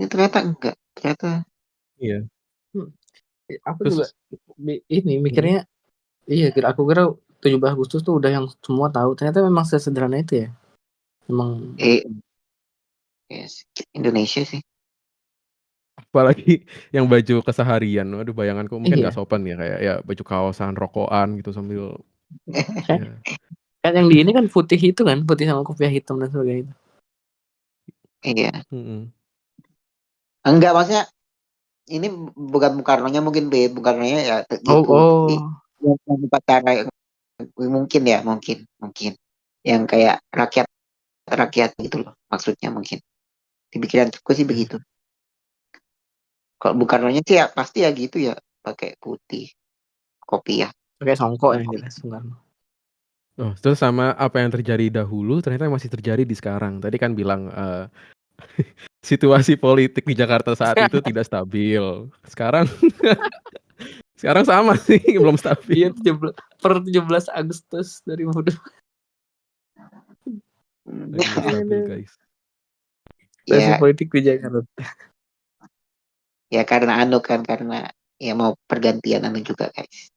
S1: Ini ternyata enggak. Ternyata
S2: Iya.
S3: Aku
S2: Terus,
S3: juga mikirnya iya, aku kira 17 Agustus tuh udah yang semua tahu. Ternyata memang sesederhana itu ya. Memang
S1: yes, Indonesia sih.
S2: apalagi yang baju keseharian. Waduh, bayanganku mungkin nggak
S3: iya.
S2: sopan ya, kayak ya baju kaosan, rokokan gitu sambil ya.
S3: Kan yang di ini kan putih itu kan, putih sama kopiah hitam dan sebagainya.
S1: Iya.
S2: Mm-mm.
S1: Enggak, maksudnya ini bukan Bung Karno-nya mungkin Bung Karno-nya ya gitu.
S3: Oh.
S1: Yang upacara mungkin yang kayak rakyat gitu loh maksudnya mungkin. Di pikiranku sih begitu. Kalau Bung Karno-nya sih ya pasti ya gitu ya pakai putih kopiah.
S3: Pakai songkok yang jelas Bung Karno.
S2: Oh, terus sama apa yang terjadi dahulu ternyata masih terjadi di sekarang. Tadi kan bilang situasi politik di Jakarta saat itu tidak stabil. Sekarang sekarang sama sih, belum stabil.
S3: Iya, per 17 Agustus 2020.
S2: Lagi nggak stabil, guys.
S3: Situasi
S1: Ya,
S3: politik di Jakarta.
S1: ya karena ya mau pergantian juga guys.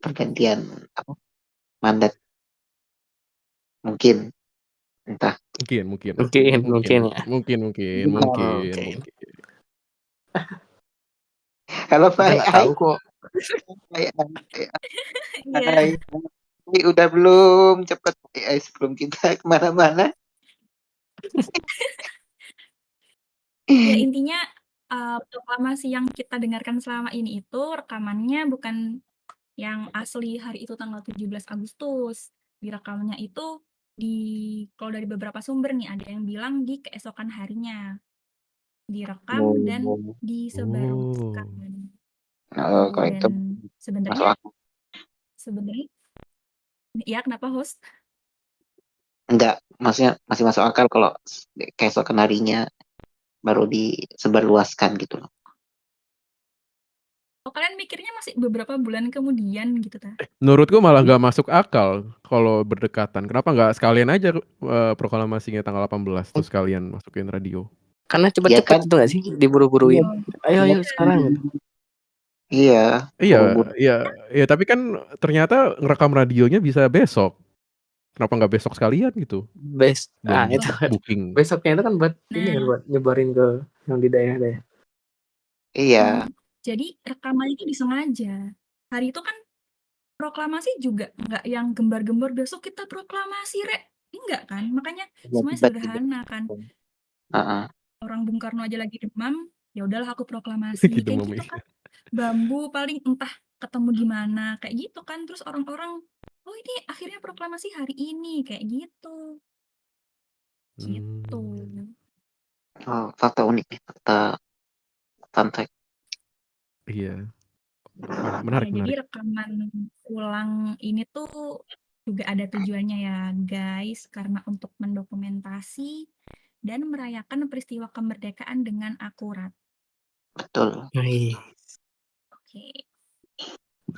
S1: Pergantian apa? Mandat mungkin entah.
S2: Mungkin
S3: Mungkin ya.
S2: mungkin.
S1: Kalau
S3: Kita
S1: Pak
S3: nggak
S1: Ai,
S3: tahu kok.
S4: Iya.
S1: Ini udah belum cepet sebelum kita kemana-mana.
S4: Ya intinya proklamasi yang kita dengarkan selama ini itu rekamannya bukan yang asli hari itu tanggal 17 Agustus. Di rekamannya itu kalau dari beberapa sumber nih ada yang bilang di keesokan harinya direkam dan disebarluaskan.
S1: Oh, kalau itu
S4: Dan
S1: masuk akal.
S4: sebenarnya ya kenapa host?
S1: Enggak, maksudnya masih masuk akal kalau keesokan harinya baru disebarluaskan gitu loh.
S4: Oh, kalian mikirnya masih beberapa bulan kemudian gitu ta?
S2: Menurutku malah nggak masuk akal kalau berdekatan. Kenapa nggak sekalian aja proklamasinya tanggal 18 terus sekalian masukin radio?
S3: Karena
S1: Ya
S3: cepet-cepet
S1: kan?
S3: itu nggak sih diburu-buruin. Ayo sekarang gitu.
S1: Iya.
S2: Iya, tapi kan ternyata ngerekam radionya bisa besok. Kenapa nggak besok sekalian gitu? Belum
S3: Itu
S2: booking.
S3: besoknya itu kan buat ini kan buat nyebarin ke yang di daerah-daerah.
S1: Iya.
S4: Jadi rekamannya itu disengaja. Hari itu kan proklamasi juga nggak yang gembar-gembor besok kita proklamasi enggak kan, makanya semuanya sederhana kan. Orang Bung Karno aja lagi demam, ya udahlah aku proklamasi kayak gitu kan. Bambu paling entah ketemu di mana kayak gitu kan, terus orang-orang oh ini akhirnya proklamasi hari ini kayak gitu. Gitu.
S1: Oh, fakta unik nih, fakta fun fact.
S2: Iya. Menarik.
S4: Jadi rekaman ulang ini tuh juga ada tujuannya ya guys, karena untuk mendokumentasi dan merayakan peristiwa kemerdekaan dengan akurat.
S1: Betul.
S4: Oke.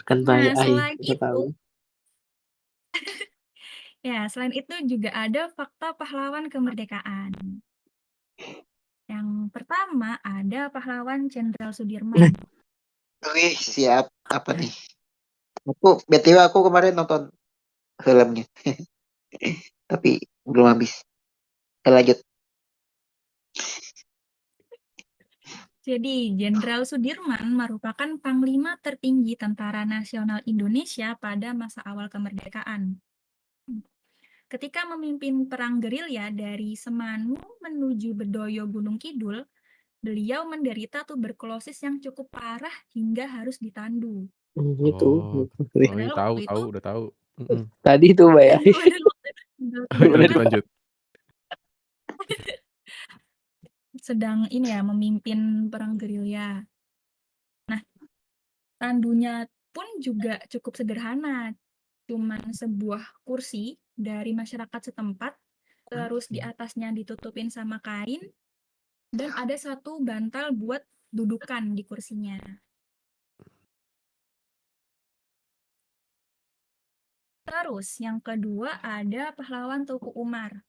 S3: Nah,
S4: selain itu, ya selain itu juga ada fakta pahlawan kemerdekaan. Yang pertama ada pahlawan Jenderal Sudirman.
S1: Wih, siap. Apa nih? BTW aku kemarin nonton filmnya. Tapi belum habis. Lanjut.
S4: Jadi, Jenderal Sudirman merupakan panglima tertinggi Tentara Nasional Indonesia pada masa awal kemerdekaan. Ketika memimpin perang gerilya dari Semanu menuju Bedoyo Gunung Kidul, beliau menderita tuberkulosis yang cukup parah hingga harus ditandu.
S2: Udah tahu.
S3: Tadi itu Mbak ya.
S2: Lanjut.
S4: Sedang ini ya memimpin perang gerilya. Nah, tandunya pun juga cukup sederhana. Cuman sebuah kursi dari masyarakat setempat, terus di atasnya ditutupin sama kain, dan ada satu bantal buat dudukan di kursinya. Terus yang kedua ada pahlawan Tuku Umar.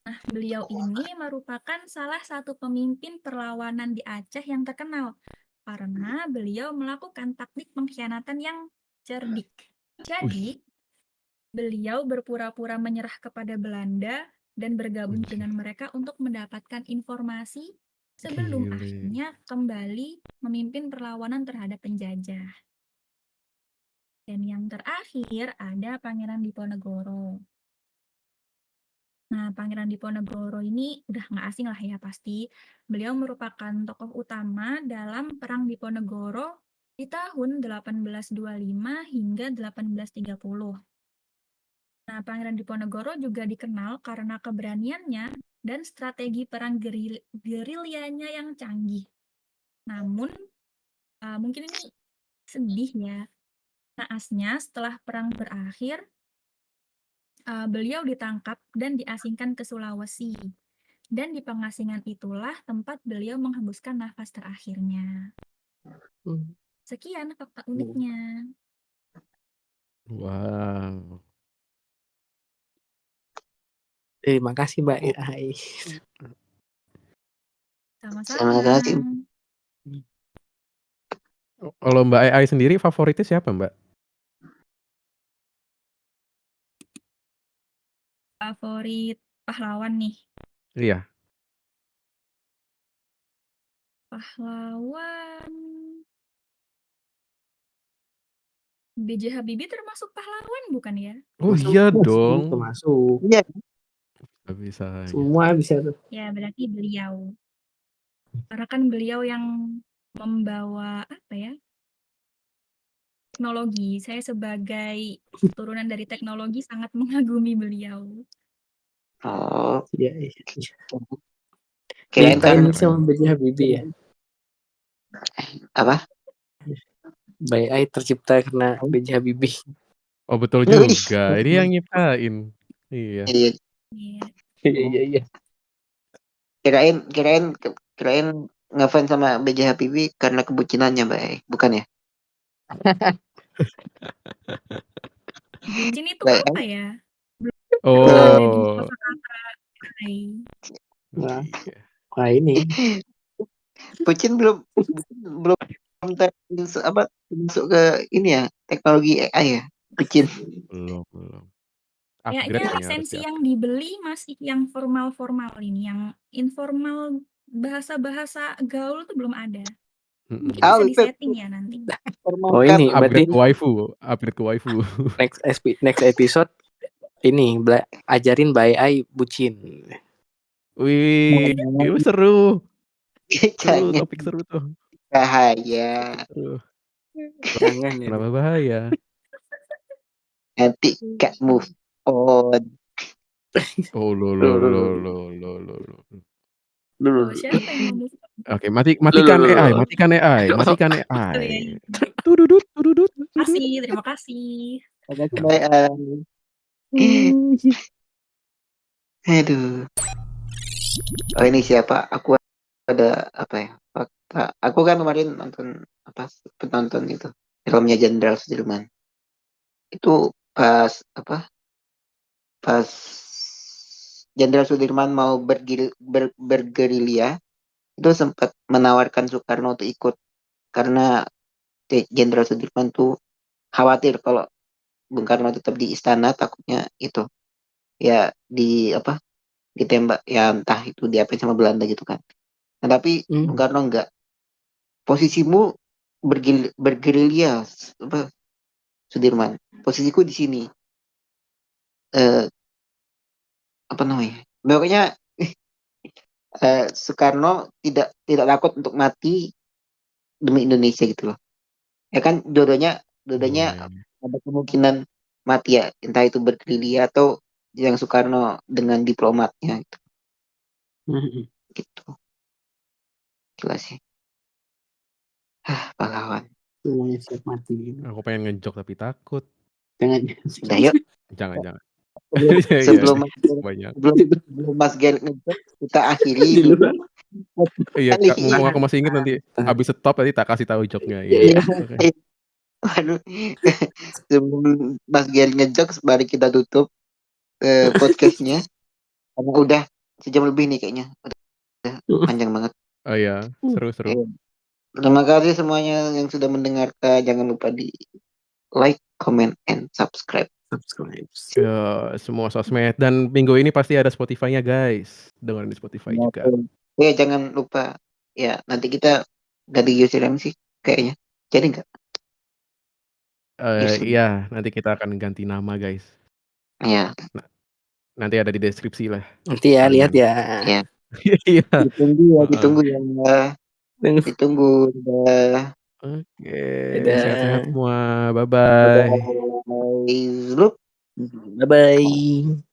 S4: Nah, beliau ini merupakan salah satu pemimpin perlawanan di Aceh yang terkenal karena beliau melakukan taktik pengkhianatan yang cerdik. Jadi, beliau berpura-pura menyerah kepada Belanda dan bergabung dengan mereka untuk mendapatkan informasi sebelum akhirnya kembali memimpin perlawanan terhadap penjajah. Dan yang terakhir ada Pangeran Diponegoro. Nah, Pangeran Diponegoro ini udah nggak asing lah ya pasti. Beliau merupakan tokoh utama dalam Perang Diponegoro di tahun 1825 hingga 1830. Nah, Pangeran Diponegoro juga dikenal karena keberaniannya dan strategi perang gerilyanya yang canggih. Namun, mungkin ini sedih ya. Naasnya setelah perang berakhir, beliau ditangkap dan diasingkan ke Sulawesi. Dan di pengasingan itulah tempat beliau menghembuskan nafas terakhirnya. Sekian fakta uniknya.
S2: Wow.
S3: Terima kasih Mbak AI.
S1: Terima kasih.
S4: Sama-sama.
S2: Kalau Mbak AI sendiri favoritnya siapa, Mbak?
S4: Favorit pahlawan nih.
S2: Iya.
S4: Pahlawan. B.J. Habibie termasuk pahlawan bukan ya?
S2: Oh iya dong.
S3: Termasuk.
S1: Iya.
S2: Gak bisa.
S3: Semua bisa tuh.
S4: Ya berarti beliau. Karena kan beliau yang membawa apa ya? Teknologi. Saya sebagai turunan dari teknologi sangat mengagumi beliau.
S1: Oh,
S3: Iya.
S1: kirain kan
S3: Diciptain sama B.J. Habibie ya.
S1: apa?
S3: By AI tercipta karena B.J. Habibie.
S2: Oh betul juga. Ini yang nyiptain. Iya.
S1: Iya.
S3: Iya.
S1: Kirain ngefans sama B.J. Habibie karena kebucinannya, Mbak. Bukan ya?
S4: Bucin itu
S1: Mbak,
S4: apa ya?
S2: Oh.
S4: Ada di kosakata AI.
S3: Nah,
S2: Iya.
S3: wah ini.
S1: Bucin belum masuk ke ini ya, teknologi AI ya. Bucin.
S2: Belum.
S4: Kayaknya
S2: Upgrade
S4: lisensi
S2: harusnya.
S4: yang dibeli masih yang formal-formal ini, yang informal bahasa-bahasa gaul tuh belum ada. Mungkin bisa disetting ya nanti.
S3: Oh ini
S2: Upgrade
S3: berarti
S2: ke waifu.
S3: next episode ini ajarin by AI bucin.
S2: Wih, seru.
S1: Jangan
S2: Topik seru tuh.
S1: bahaya.
S2: Seru.
S3: Jangan ya.
S2: Kenapa bahaya?
S1: Nanti gak move on.
S2: Oh lo.
S4: Siapa yang mau move on?
S2: Oke, matikan AI.
S4: Oh, iya.
S2: Tududut.
S4: Terima kasih.
S1: Aduh. Oh ini siapa? Aku ada apa ya? Fakta. Aku kan kemarin nonton penonton itu filmnya Jenderal Sudirman. Itu pas Jenderal Sudirman mau bergerilya, itu sempat menawarkan Soekarno untuk ikut karena Jenderal Sudirman tuh khawatir kalau Bung Karno tetap di istana, takutnya itu ya ditembak ya, entah itu diapain sama Belanda gitu kan. Nah, tapi Bung Karno enggak. Posisimu bergerilya, Sudirman. Posisiku di sini. Apa namanya? Pokoknya Soekarno tidak takut untuk mati demi Indonesia gitu loh. Ya kan dua-duanya ada kemungkinan mati ya, entah itu bergerilya atau yang Soekarno dengan diplomatnya gitu. Gila sih. Pahlawan.
S3: Semuanya siap mati.
S2: Aku pengen ngejok tapi takut.
S3: Jangan.
S1: Udah yuk.
S2: Jangan.
S1: Sebelum
S2: Banyak.
S1: Mas Gel ngejok, kita akhiri dulu.
S2: Iya, mumpung aku masih ingat nanti habis stop nanti tak kasih tahu joknya.
S1: Iya. Waduh. Sebelum Mas Gel ngejok, mari kita tutup podcastnya. Karena udah sejam lebih nih kayaknya. Udah panjang banget.
S2: Oh iya, seru.
S1: Terima kasih semuanya yang sudah mendengarkan. Jangan lupa di like, comment, and subscribe.
S2: Ya, semua sosmed dan minggu ini pasti ada Spotify-nya guys. Dengerin di Spotify juga.
S1: Ya jangan lupa ya, nanti kita ganti username sih kayaknya. Jadi nggak?
S2: Iya, nanti kita akan ganti nama guys.
S1: Iya.
S2: Nanti ada di deskripsi lah.
S3: Nanti ya, lihat ya.
S1: Iya.
S2: Iya.
S1: Ditunggu ya. Ditunggu.
S2: Oke. Sehat-sehat semua. Bye-bye.
S1: Bye.
S3: Bye-bye.